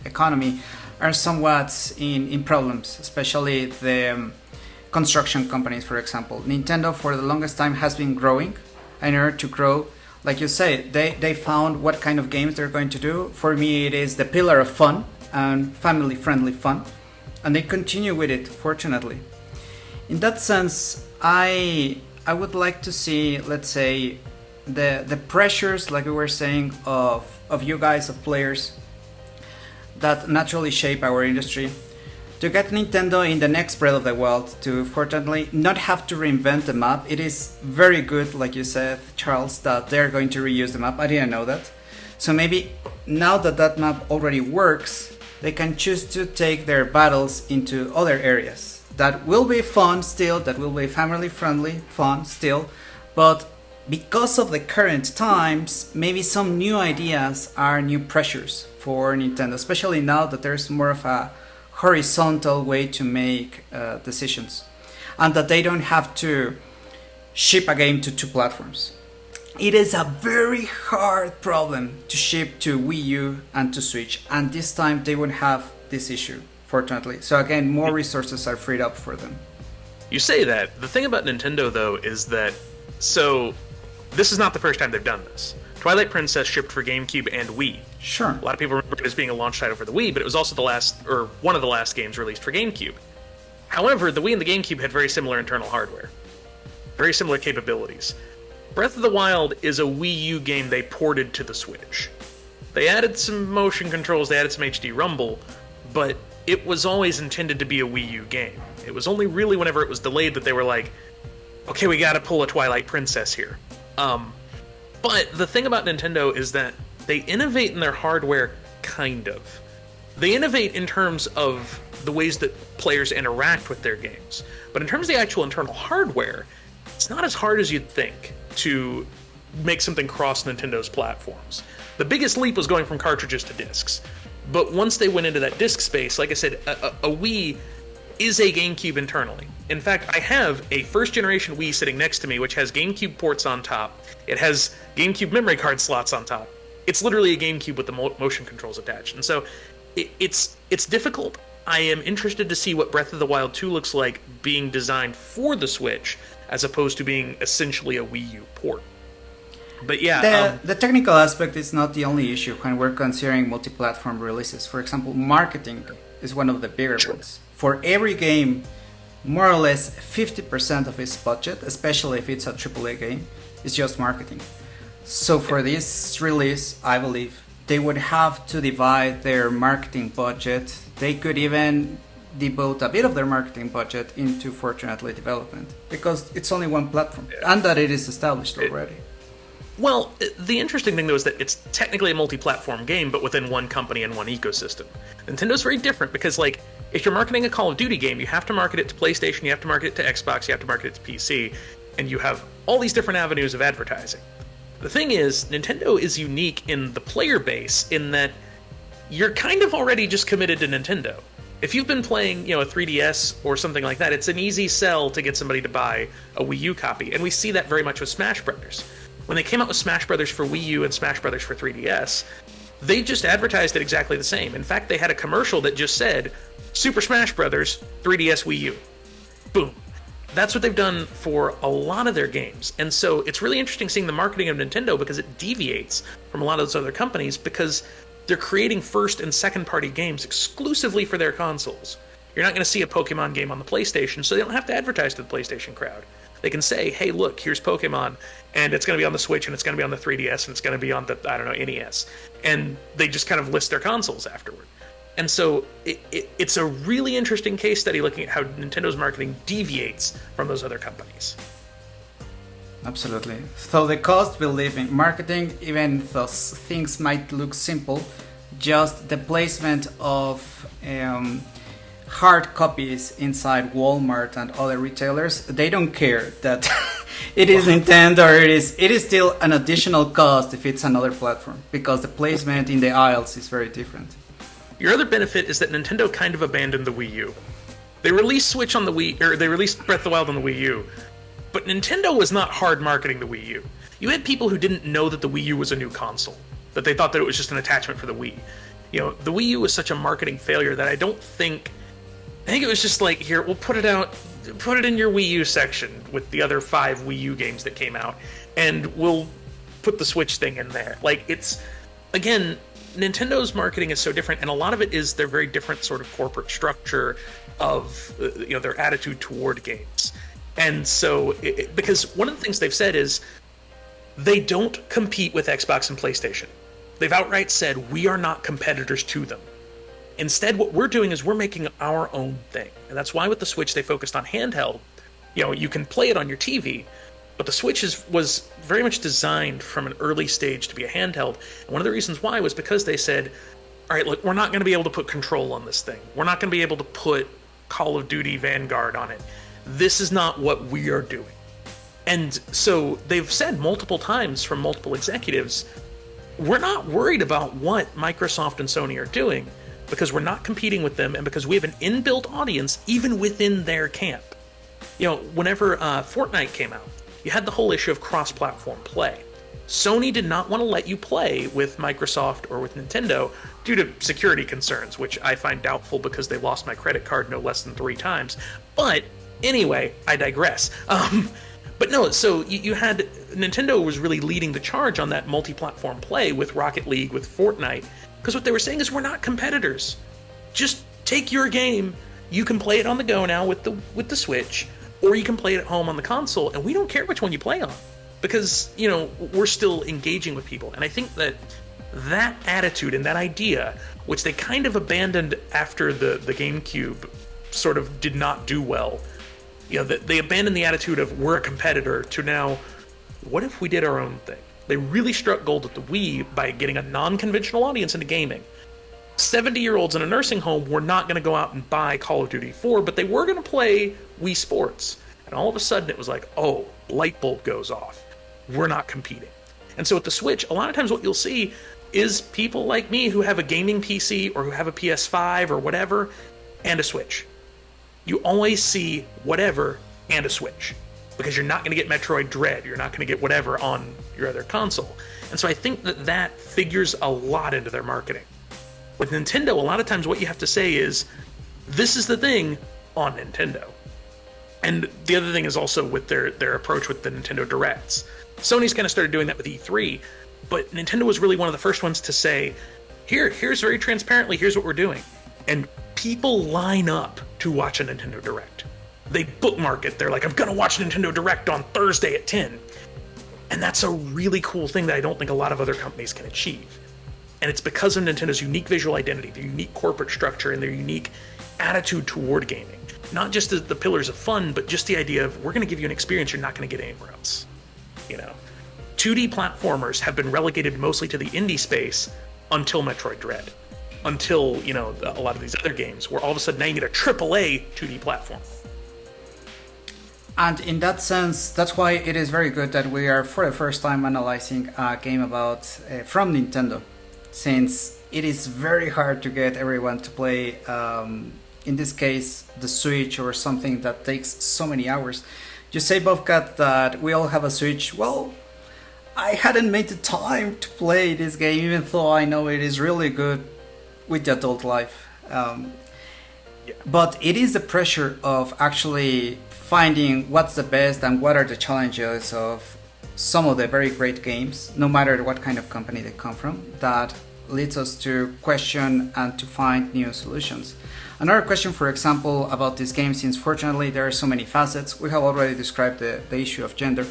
economy are somewhat in problems, especially the construction companies, for example. Nintendo for the longest time has been growing, and in order to grow, like you say, they found what kind of games they're going to do. For me, it is the pillar of fun and family-friendly fun, and they continue with it, fortunately. In that sense, I would like to see, let's say, the pressures, like we were saying, of you guys, of players, that naturally shape our industry, to get Nintendo in the next Breath of the Wild to fortunately not have to reinvent the map. It is very good, like you said, Charles, that they're going to reuse the map. I didn't know that. So maybe now that map already works, they can choose to take their battles into other areas. That will be fun still, that will be family friendly, fun still, but because of the current times, maybe some new ideas are new pressures for Nintendo, especially now that there's more of a horizontal way to make decisions, and that they don't have to ship a game to 2 platforms. It is a very hard problem to ship to Wii U and to Switch, and this time they won't have this issue, fortunately. So again, more resources are freed up for them. You say that. The thing about Nintendo, though, is that, so this is not the first time they've done this. Twilight Princess shipped for GameCube and Wii. Sure. A lot of people remember it as being a launch title for the Wii, but it was also one of the last games released for GameCube. However, the Wii and the GameCube had very similar internal hardware, very similar capabilities. Breath of the Wild is a Wii U game they ported to the Switch. They added some motion controls, they added some HD rumble, but it was always intended to be a Wii U game. It was only really whenever it was delayed that they were like, okay, we gotta pull a Twilight Princess here. But the thing about Nintendo is that they innovate in their hardware, kind of. They innovate in terms of the ways that players interact with their games. But in terms of the actual internal hardware, it's not as hard as you'd think to make something cross Nintendo's platforms. The biggest leap was going from cartridges to discs. But once they went into that disc space, like I said, a Wii is a GameCube internally. In fact, I have a first-generation Wii sitting next to me, which has GameCube ports on top. It has GameCube memory card slots on top. It's literally a GameCube with the motion controls attached. And so it's difficult. I am interested to see what Breath of the Wild 2 looks like being designed for the Switch, as opposed to being essentially a Wii U port. But yeah... The technical aspect is not the only issue when we're considering multi-platform releases. For example, marketing is one of the bigger ones. For every game, more or less 50% of its budget, especially if it's a AAA game, is just marketing. So for this release, I believe they would have to divide their marketing budget. They could even devote a bit of their marketing budget into, fortunately, development, because it's only one platform, and that it is established already. Well, the interesting thing, though, is that it's technically a multi-platform game, but within one company and one ecosystem. Nintendo's very different because, like, if you're marketing a Call of Duty game, you have to market it to PlayStation, you have to market it to Xbox, you have to market it to PC, and you have all these different avenues of advertising. The thing is, Nintendo is unique in the player base in that you're kind of already just committed to Nintendo. If you've been playing, a 3DS or something like that, it's an easy sell to get somebody to buy a Wii U copy, and we see that very much with Smash Brothers. When they came out with Smash Brothers for Wii U and Smash Brothers for 3DS, they just advertised it exactly the same. In fact, they had a commercial that just said, Super Smash Brothers, 3DS Wii U. Boom. That's what they've done for a lot of their games. And so it's really interesting seeing the marketing of Nintendo because it deviates from a lot of those other companies because they're creating first and second party games exclusively for their consoles. You're not going to see a Pokemon game on the PlayStation, so they don't have to advertise to the PlayStation crowd. They can say, hey, look, here's Pokemon, and it's going to be on the Switch, and it's going to be on the 3DS, and it's going to be on the, NES. And they just kind of list their consoles afterward. And so it's a really interesting case study looking at how Nintendo's marketing deviates from those other companies. Absolutely. So the cost will live in marketing, even though things might look simple, just the placement of hard copies inside Walmart and other retailers, they don't care that it is Nintendo or it is still an additional cost if it's another platform, because the placement in the aisles is very different. Your other benefit is that Nintendo kind of abandoned the Wii U. They released Switch on the Wii, or they released Breath of the Wild on the Wii U, but Nintendo was not hard marketing the Wii U. You had people who didn't know that the Wii U was a new console, that they thought that it was just an attachment for the Wii. The Wii U was such a marketing failure that I think it was just like, here, we'll put it in your Wii U section with the other 5 Wii U games that came out, and we'll put the Switch thing in there. Like, it's, again, Nintendo's marketing is so different, and a lot of it is their very different sort of corporate structure of, their attitude toward games. And so, because one of the things they've said is they don't compete with Xbox and PlayStation. They've outright said, we are not competitors to them. Instead, what we're doing is we're making our own thing. And that's why with the Switch, they focused on handheld. You can play it on your TV, but the Switch was very much designed from an early stage to be a handheld. And one of the reasons why was because they said, all right, look, we're not going to be able to put Control on this thing. We're not going to be able to put Call of Duty Vanguard on it. This is not what we are doing. And so they've said multiple times from multiple executives, we're not worried about what Microsoft and Sony are doing because we're not competing with them and because we have an inbuilt audience even within their camp. Whenever Fortnite came out, you had the whole issue of cross-platform play. Sony did not want to let you play with Microsoft or with Nintendo due to security concerns, which I find doubtful because they lost my credit card no less than 3 times. But anyway, I digress. But no, so you had Nintendo was really leading the charge on that multi-platform play with Rocket League, with Fortnite, because what they were saying is we're not competitors. Just take your game. You can play it on the go now with the Switch, or you can play it at home on the console, and we don't care which one you play on, because we're still engaging with people. And I think that attitude and that idea, which they kind of abandoned after the GameCube sort of did not do well, that they abandoned the attitude of we're a competitor to now, what if we did our own thing? They really struck gold with the Wii by getting a non-conventional audience into gaming. 70-year-olds in a nursing home were not going to go out and buy Call of Duty 4, but they were going to play Wii Sports. And all of a sudden it was like, oh, light bulb goes off. We're not competing. And so with the Switch, a lot of times what you'll see is people like me who have a gaming PC or who have a PS5 or whatever, and a Switch. You always see whatever and a Switch, because you're not going to get Metroid Dread, you're not going to get whatever on your other console. And so I think that figures a lot into their marketing. With Nintendo, a lot of times what you have to say is, this is the thing on Nintendo. And the other thing is also with their approach with the Nintendo Directs. Sony's kind of started doing that with E3, but Nintendo was really one of the first ones to say, here's very transparently, here's what we're doing. And people line up to watch a Nintendo Direct. They bookmark it. They're like, I'm going to watch Nintendo Direct on Thursday at 10. And that's a really cool thing that I don't think a lot of other companies can achieve. And it's because of Nintendo's unique visual identity, their unique corporate structure, and their unique attitude toward gaming. Not just the pillars of fun, but just the idea of we're going to give you an experience you're not going to get anywhere else. 2D platformers have been relegated mostly to the indie space until Metroid Dread. Until, a lot of these other games, where all of a sudden now you get a AAA 2D platform. And in that sense, that's why it is very good that we are for the first time analyzing a game about from Nintendo, since it is very hard to get everyone to play, in this case, the Switch or something that takes so many hours. You say, Bobcat, that we all have a Switch. Well, I hadn't made the time to play this game, even though I know it is really good with the adult life. But it is the pressure of actually finding what's the best and what are the challenges of some of the very great games, no matter what kind of company they come from, that leads us to question and to find new solutions. Another question, for example, about this game, since fortunately there are so many facets, we have already described the issue of gender,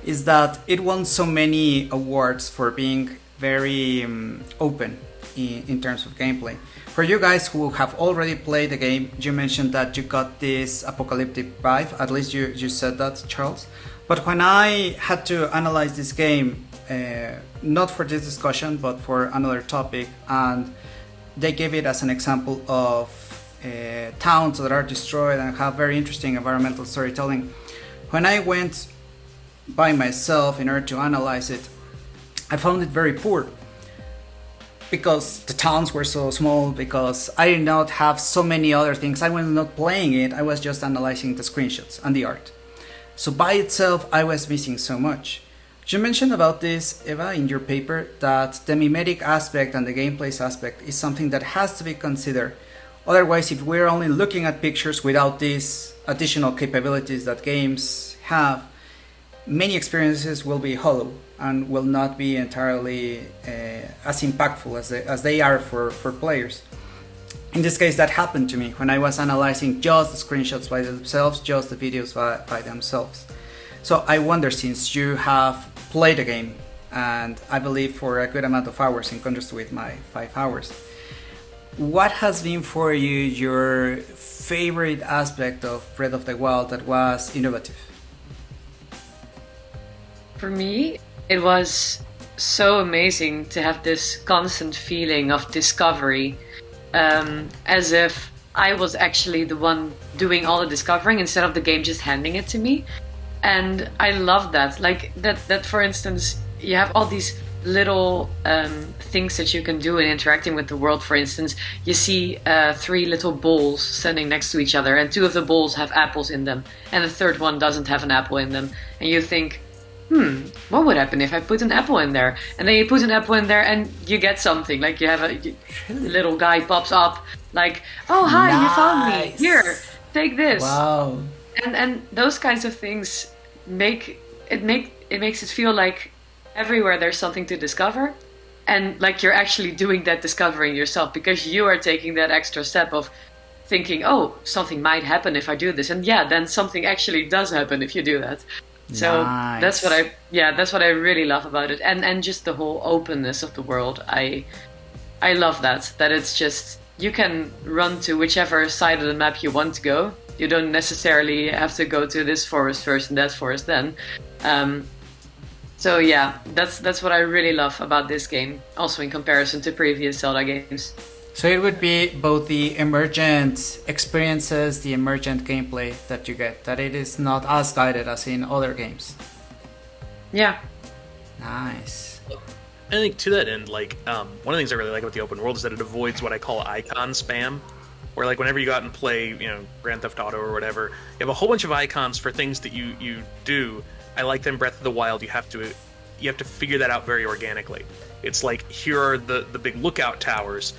is that it won so many awards for being very open in terms of gameplay. For you guys who have already played the game, you mentioned that you got this apocalyptic vibe, at least you said that, Charles. But when I had to analyze this game, not for this discussion, but for another topic, and they gave it as an example of towns that are destroyed and have very interesting environmental storytelling. When I went by myself in order to analyze it, I found it very poor. Because the towns were so small, because I did not have so many other things. I was not playing it, I was just analyzing the screenshots and the art. So by itself, I was missing so much. You mentioned about this, Eva, in your paper, that the mimetic aspect and the gameplay aspect is something that has to be considered. Otherwise, if we're only looking at pictures without these additional capabilities that games have, many experiences will be hollow and will not be entirely as impactful as they are for players. In this case, that happened to me when I was analyzing just the screenshots by themselves, just the videos by themselves. So I wonder, since you have played the game, and I believe for a good amount of hours in contrast with my 5 hours, what has been for you your favorite aspect of Breath of the Wild that was innovative? For me, it was so amazing to have this constant feeling of discovery, as if I was actually the one doing all the discovering instead of the game just handing it to me. And I love that. Like that for instance, you have all these little things that you can do in interacting with the world. For instance, you see 3 little bowls standing next to each other, and 2 of the bowls have apples in them, and the third one doesn't have an apple in them. And you think, what would happen if I put an apple in there? And then you put an apple in there and you get something. Like you have a little guy pops up like, oh, hi, nice. You found me. Here, take this. Wow. And those kinds of things makes it feel like everywhere there's something to discover, and like you're actually doing that discovering yourself, because you are taking that extra step of thinking, oh, something might happen if I do this, and then something actually does happen if you do that. So nice. that's what I really love about it, and just the whole openness of the world. I love that it's just, you can run to whichever side of the map you want to go. You don't necessarily have to go to this forest first and that forest then. So yeah, that's what I really love about this game, also in comparison to previous Zelda games. So it would be both the emergent experiences, the emergent gameplay that you get, that it is not as guided as in other games. Yeah. Nice. I think to that end, like, one of the things I really like about the open world is that it avoids what I call icon spam, where like whenever you go out and play, Grand Theft Auto or whatever, you have a whole bunch of icons for things that you do. I like them Breath of the Wild, you have to figure that out very organically. It's like, here are the big lookout towers.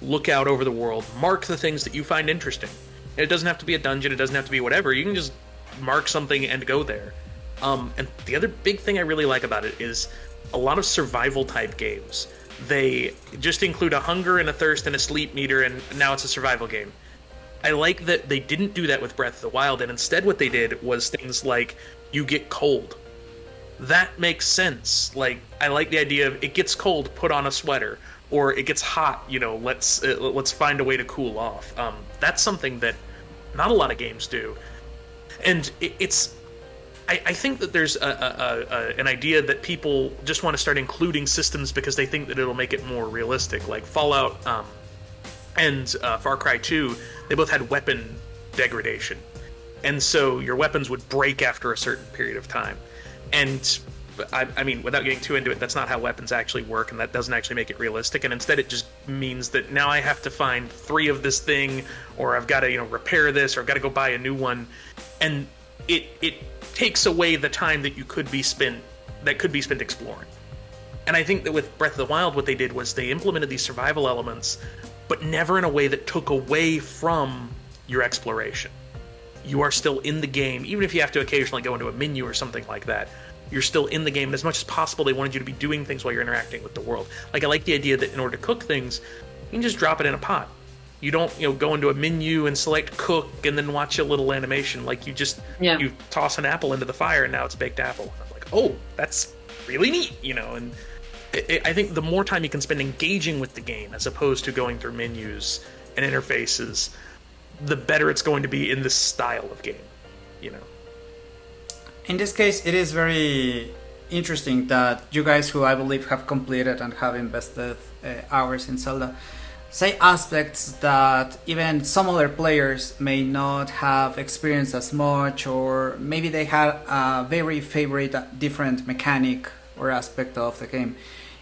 Look out over the world, mark the things that you find interesting. And it doesn't have to be a dungeon, it doesn't have to be whatever, you can just mark something and go there. And the other big thing I really like about it is a lot of survival type games. They just include a hunger and a thirst and a sleep meter, and now it's a survival game. I like that they didn't do that with Breath of the Wild, and instead what they did was things like, you get cold. That makes sense. Like, I like the idea of, it gets cold, put on a sweater. or it gets hot, let's find a way to cool off. That's something that not a lot of games do, and I think that there's an idea that people just want to start including systems because they think that it'll make it more realistic. Like Fallout and Far Cry 2, they both had weapon degradation. And so your weapons would break after a certain period of time. And I mean, without getting too into it, that's not how weapons actually work, and that doesn't actually make it realistic. And instead it just means that now I have to find 3 of this thing, or I've got to, repair this, or I've got to go buy a new one. And it takes away the time that could be spent exploring. And I think that with Breath of the Wild, what they did was they implemented these survival elements, but never in a way that took away from your exploration. You are still in the game, even if you have to occasionally go into a menu or something like that. You're still in the game, and as much as possible, they wanted you to be doing things while you're interacting with the world. Like, I like the idea that in order to cook things, you can just drop it in a pot. You don't, go into a menu and select cook and then watch a little animation. Like, you just, you toss an apple into the fire and now it's a baked apple. And I'm like, oh, that's really neat, and I think the more time you can spend engaging with the game as opposed to going through menus and interfaces, the better it's going to be in this style of game, In this case, it is very interesting that you guys who I believe have completed and have invested hours in Zelda say aspects that even some other players may not have experienced as much, or maybe they had a very favorite different mechanic or aspect of the game.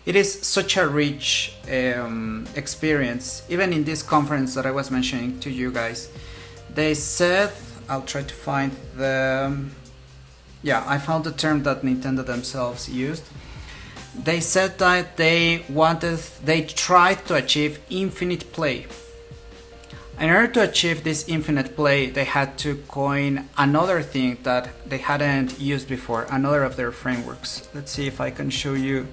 It is such a rich experience. Even in this conference that I was mentioning to you guys, they said, I'll try to find the... Yeah, I found the term that Nintendo themselves used. They said that they tried to achieve infinite play. In order to achieve this infinite play, they had to coin another thing that they hadn't used before, another of their frameworks. Let's see if I can show you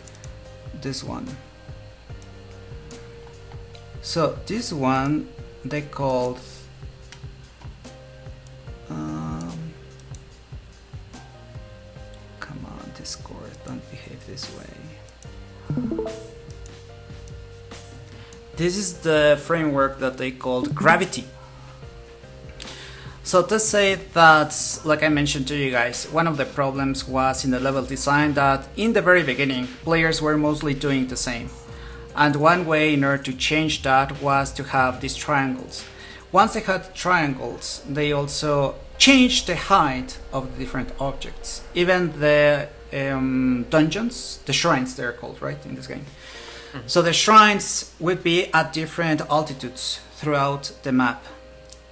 this one. So this one they called come on, Discord, don't behave this way. This is the framework that they called gravity. So to say that, like I mentioned to you guys, one of the problems was in the level design that in the very beginning players were mostly doing the same. And one way in order to change that was to have these triangles. Once they had triangles, they also changed the height of the different objects. Even the dungeons, the shrines they're called, right, in this game. Mm-hmm. So the shrines would be at different altitudes throughout the map.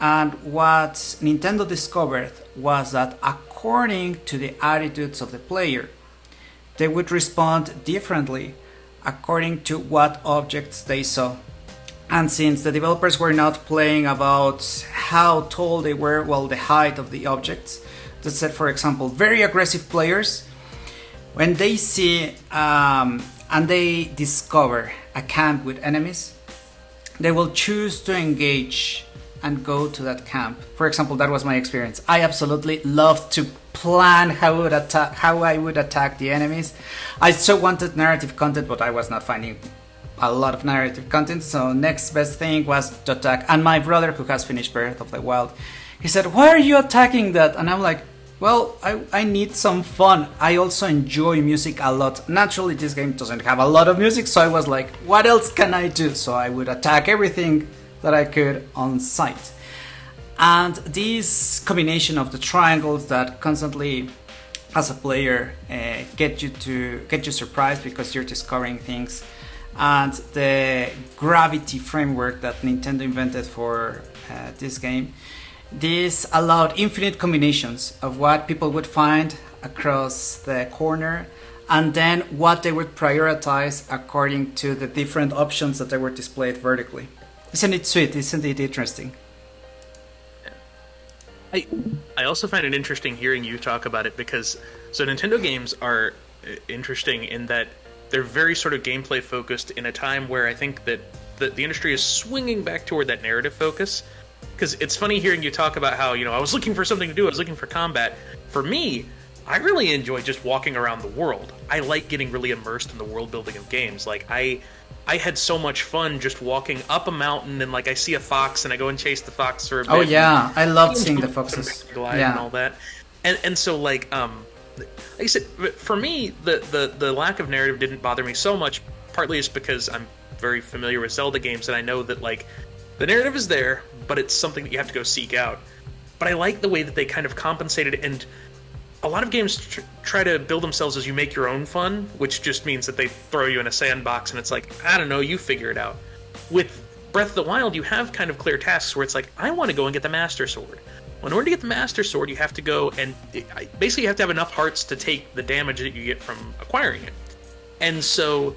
And what Nintendo discovered was that according to the attitudes of the player, they would respond differently according to what objects they saw. And since the developers were not playing about how tall they were, well, the height of the objects, that said, for example, very aggressive players, when they see and they discover a camp with enemies, they will choose to engage and go to that camp. For example, that was my experience. I absolutely loved to plan how I would attack the enemies. I so wanted narrative content, but I was not finding a lot of narrative content, so next best thing was to attack. And my brother, who has finished Breath of the Wild, he said, "Why are you attacking that?" And I'm like, well, I need some fun. I also enjoy music a lot. Naturally, this game doesn't have a lot of music, so I was like, what else can I do? So I would attack everything that I could on sight. And this combination of the triangles that constantly, as a player, get you surprised because you're discovering things, and the gravity framework that Nintendo invented for this game, this allowed infinite combinations of what people would find across the corner, and then what they would prioritize according to the different options that they were displayed vertically. Isn't it sweet? Isn't it interesting? I also find it interesting hearing you talk about it because so Nintendo games are interesting in that they're very sort of gameplay focused in a time where I think that the industry is swinging back toward that narrative focus. Because it's funny hearing you talk about how, I was looking for something to do, I was looking for combat. For me, I really enjoy just walking around the world. I like getting really immersed in the world building of games. Like, I I had so much fun just walking up a mountain and like I see a fox and I go and chase the fox for a bit. Oh yeah, I loved seeing the foxes. Yeah, and all that. And so like I said, for me, the lack of narrative didn't bother me so much. Partly it's because I'm very familiar with Zelda games and I know that like the narrative is there, but it's something that you have to go seek out. But I like the way that they kind of compensated, and a lot of games try to build themselves as you make your own fun, which just means that they throw you in a sandbox and it's like, I don't know, you figure it out. With Breath of the Wild, you have kind of clear tasks where it's like, I want to go and get the Master Sword. Well, in order to get the Master Sword, you have to go and basically you have to have enough hearts to take the damage that you get from acquiring it. And so,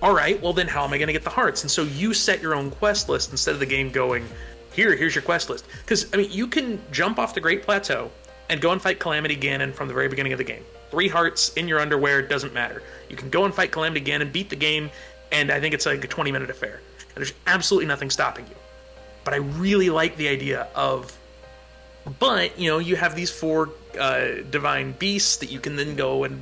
all right, well then how am I going to get the hearts? And so you set your own quest list instead of the game going, here's your quest list. Because, I mean, you can jump off the Great Plateau and go and fight Calamity Ganon from the very beginning of the game. 3 hearts in your underwear, doesn't matter. You can go and fight Calamity Ganon, beat the game, and I think it's like a 20-minute affair. And there's absolutely nothing stopping you. But I really like the idea of, but, you know, you have these 4 divine beasts that you can then go and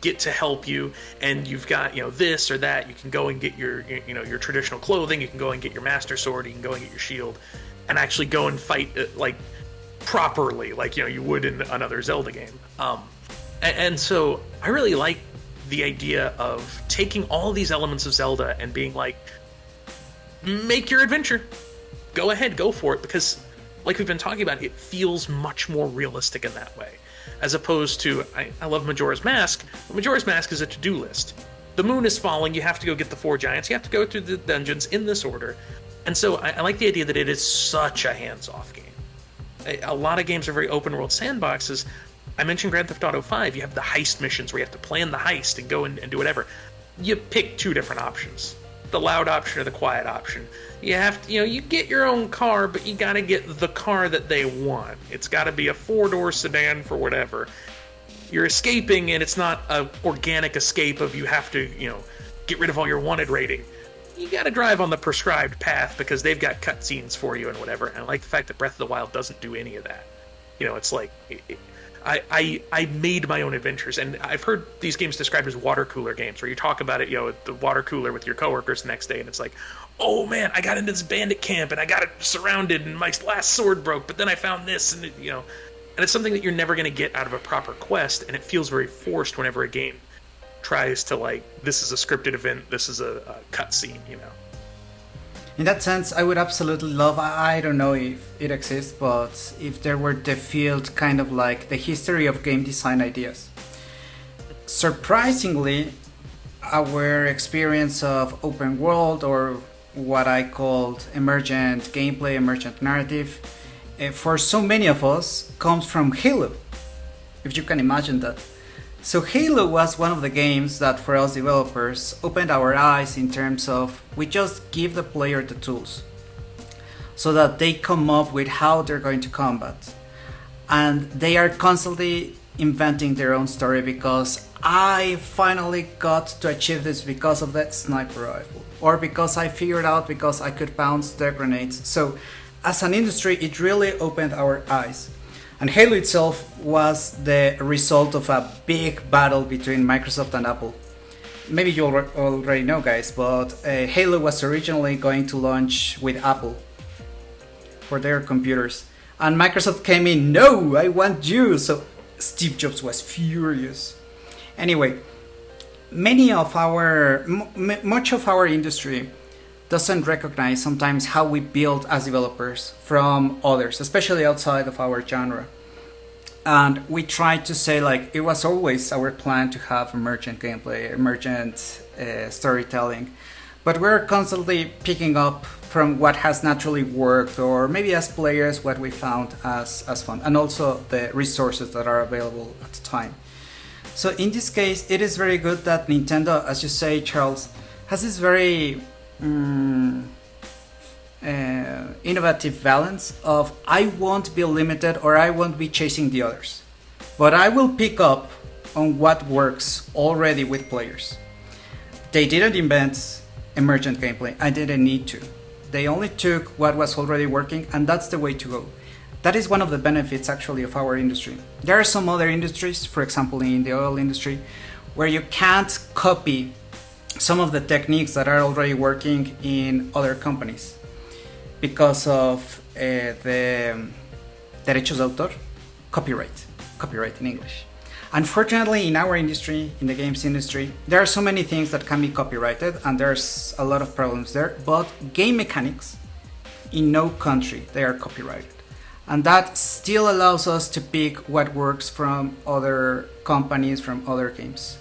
get to help you, and you've got, you know, this or that. You can go and get your, you know, your traditional clothing. You can go and get your Master Sword. You can go and get your shield, and actually go and fight like properly, like, you know, you would in another Zelda game. And so I really like the idea of taking all these elements of Zelda and being like, make your adventure, go ahead, go for it, because like we've been talking about, it feels much more realistic in that way, as opposed to, I love Majora's Mask, but Majora's Mask is a to-do list. The moon is falling, you have to go get the 4 giants, you have to go through the dungeons in this order. And so I like the idea that it is such a hands-off game. A lot of games are very open-world sandboxes. I mentioned Grand Theft Auto 5. You have the heist missions where you have to plan the heist and go and do whatever. You pick 2 different options. The loud option or the quiet option. You have to, you know, you get your own car, but you gotta get the car that they want. It's gotta be a 4-door sedan for whatever. You're escaping, and it's not an organic escape of you have to, you know, get rid of all your wanted rating. You gotta drive on the prescribed path because they've got cutscenes for you and whatever. And I like the fact that Breath of the Wild doesn't do any of that. You know, it's like, I made my own adventures, and I've heard these games described as water cooler games, where you talk about it, you know, at the water cooler with your coworkers the next day, and it's like, oh man, I got into this bandit camp, and I got it surrounded, and my last sword broke, but then I found this, and you know, and it's something that you're never going to get out of a proper quest, and it feels very forced whenever a game tries to, like, this is a scripted event, this is a cutscene, you know. In that sense, I would absolutely love, I don't know if it exists, but if there were the field kind of like the history of game design ideas. Surprisingly, our experience of open world, or what I called emergent gameplay, emergent narrative, for so many of us comes from Halo, if you can imagine that. So Halo was one of the games that for us developers opened our eyes in terms of we just give the player the tools so that they come up with how they're going to combat. And they are constantly inventing their own story, because I finally got to achieve this because of that sniper rifle, or because I figured out because I could bounce the grenades. So as an industry, it really opened our eyes. And Halo itself was the result of a big battle between Microsoft and Apple. Maybe you already know, guys, but Halo was originally going to launch with Apple for their computers. And Microsoft came in, no, I want you. So Steve Jobs was furious. Anyway, much of our industry doesn't recognize sometimes how we build as developers from others, especially outside of our genre. And we try to say, like, it was always our plan to have emergent gameplay, emergent storytelling, but we're constantly picking up from what has naturally worked, or maybe as players what we found as fun, and also the resources that are available at the time. So in this case, it is very good that Nintendo, as you say, Charles, has this very innovative balance of I won't be limited, or I won't be chasing the others, but I will pick up on what works already with players. They didn't invent emergent gameplay, I didn't need to. They only took what was already working, and that's the way to go. That is one of the benefits actually of our industry. There are some other industries, for example in the oil industry, where you can't copy some of the techniques that are already working in other companies because of the derechos de autor, copyright in English. Unfortunately, in our industry, in the games industry, there are so many things that can be copyrighted, and there's a lot of problems there. But game mechanics, in no country, they are copyrighted. And that still allows us to pick what works from other companies, from other games.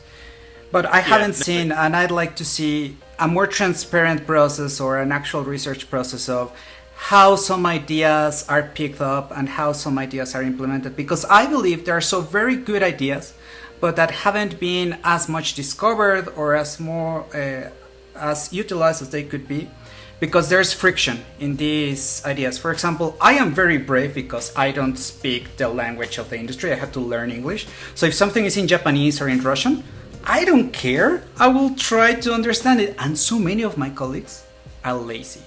But I haven't seen, and I'd like to see a more transparent process or an actual research process of how some ideas are picked up and how some ideas are implemented. Because I believe there are so very good ideas, but that haven't been as much discovered or as more as utilized as they could be. Because there's friction in these ideas. For example, I am very brave because I don't speak the language of the industry. I have to learn English. So if something is in Japanese or in Russian, I don't care. I will try to understand it. And so many of my colleagues are lazy.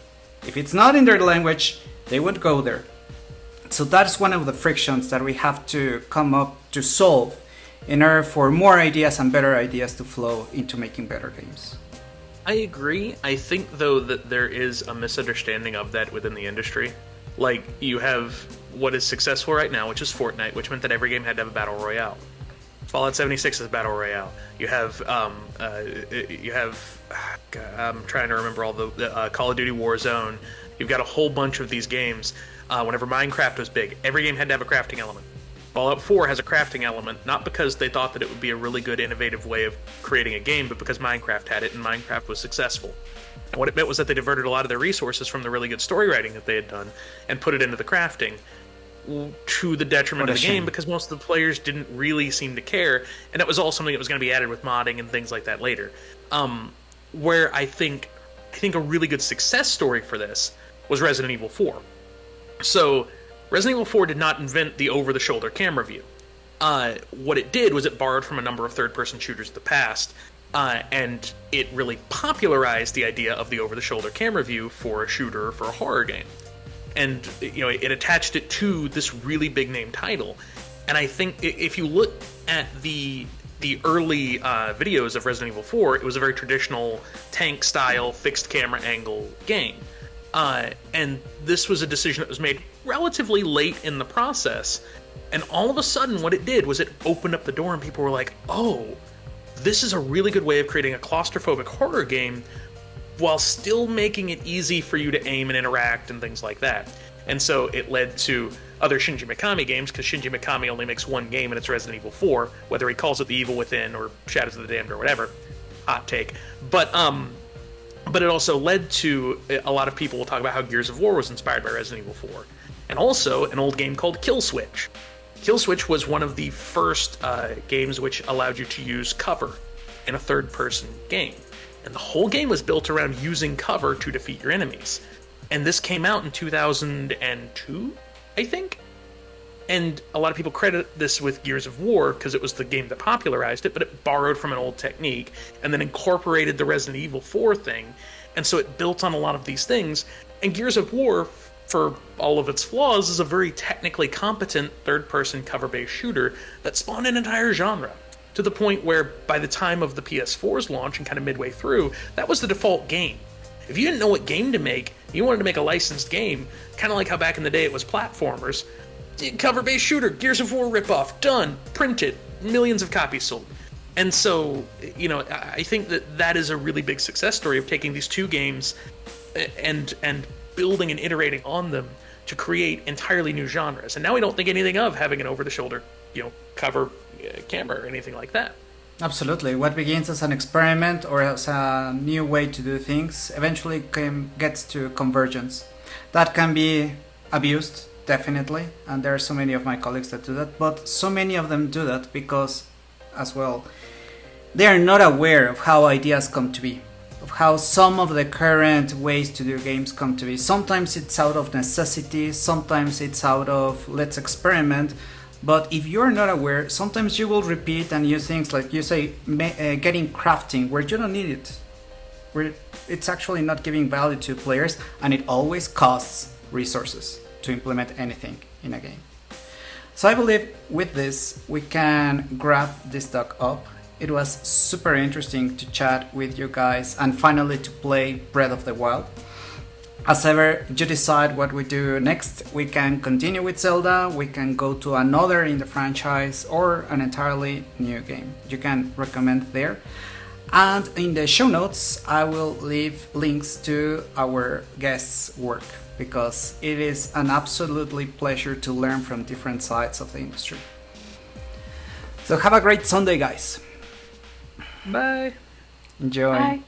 If it's not in their language, they won't go there. So that's one of the frictions that we have to come up to solve in order for more ideas and better ideas to flow into making better games. I agree. I think, though, that there is a misunderstanding of that within the industry. Like, you have what is successful right now, which is Fortnite, which meant that every game had to have a battle royale. Fallout 76 is battle royale. You have, I'm trying to remember all the Call of Duty Warzone. You've got a whole bunch of these games. Whenever Minecraft was big, every game had to have a crafting element. Fallout 4 has a crafting element, not because they thought that it would be a really good, innovative way of creating a game, but because Minecraft had it, and Minecraft was successful. And what it meant was that they diverted a lot of their resources from the really good story writing that they had done, and put it into the crafting, to the detriment of the game, because most of the players didn't really seem to care, and it was all something that was going to be added with modding and things like that later. Where I think a really good success story for this was Resident Evil 4. So, Resident Evil 4 did not invent the over-the-shoulder camera view. What it did was it borrowed from a number of third-person shooters of the past, and it really popularized the idea of the over-the-shoulder camera view for a shooter or for a horror game. And, it attached it to this really big-name title. And I think if you look at the early videos of Resident Evil 4, it was a very traditional tank-style, fixed-camera angle game. And this was a decision that was made relatively late in the process, and all of a sudden what it did was it opened up the door and people were like, oh, this is a really good way of creating a claustrophobic horror game while still making it easy for you to aim and interact and things like that. And so it led to other Shinji Mikami games, because Shinji Mikami only makes one game and it's Resident Evil 4, whether he calls it The Evil Within or Shadows of the Damned or whatever. Hot take. But it also led to a lot of people will talk about how Gears of War was inspired by Resident Evil 4. And also an old game called Kill Switch. Kill Switch was one of the first games which allowed you to use cover in a third-person game. And the whole game was built around using cover to defeat your enemies. And this came out in 2002, I think? And a lot of people credit this with Gears of War because it was the game that popularized it, but it borrowed from an old technique and then incorporated the Resident Evil 4 thing. And so it built on a lot of these things. And Gears of War, for all of its flaws, is a very technically competent third-person cover-based shooter that spawned an entire genre, to the point where by the time of the PS4's launch and kind of midway through, that was the default game. If you didn't know what game to make, you wanted to make a licensed game, kind of like how back in the day it was platformers, cover-based shooter, Gears of War ripoff, done, printed, millions of copies sold. And so, I think that is a really big success story of taking these two games and building and iterating on them to create entirely new genres. And now we don't think anything of having an over-the-shoulder, cover camera or anything like that. Absolutely. What begins as an experiment or as a new way to do things eventually gets to convergence. That can be abused, definitely, and there are so many of my colleagues that do that, but so many of them do that because, as well, they are not aware of how ideas come to be, of how some of the current ways to do games come to be. Sometimes it's out of necessity, sometimes it's out of let's experiment. But if you're not aware, sometimes you will repeat and use things like you say, getting crafting where you don't need it, where it's actually not giving value to players, and it always costs resources to implement anything in a game. So I believe with this, we can grab this talk up It was super interesting to chat with you guys and finally to play Breath of the Wild. As ever, you decide what we do next. We can continue with Zelda, we can go to another in the franchise, or an entirely new game. You can recommend there. And in the show notes, I will leave links to our guests' work, because it is an absolutely pleasure to learn from different sides of the industry. So have a great Sunday, guys. Bye. Enjoy. Bye.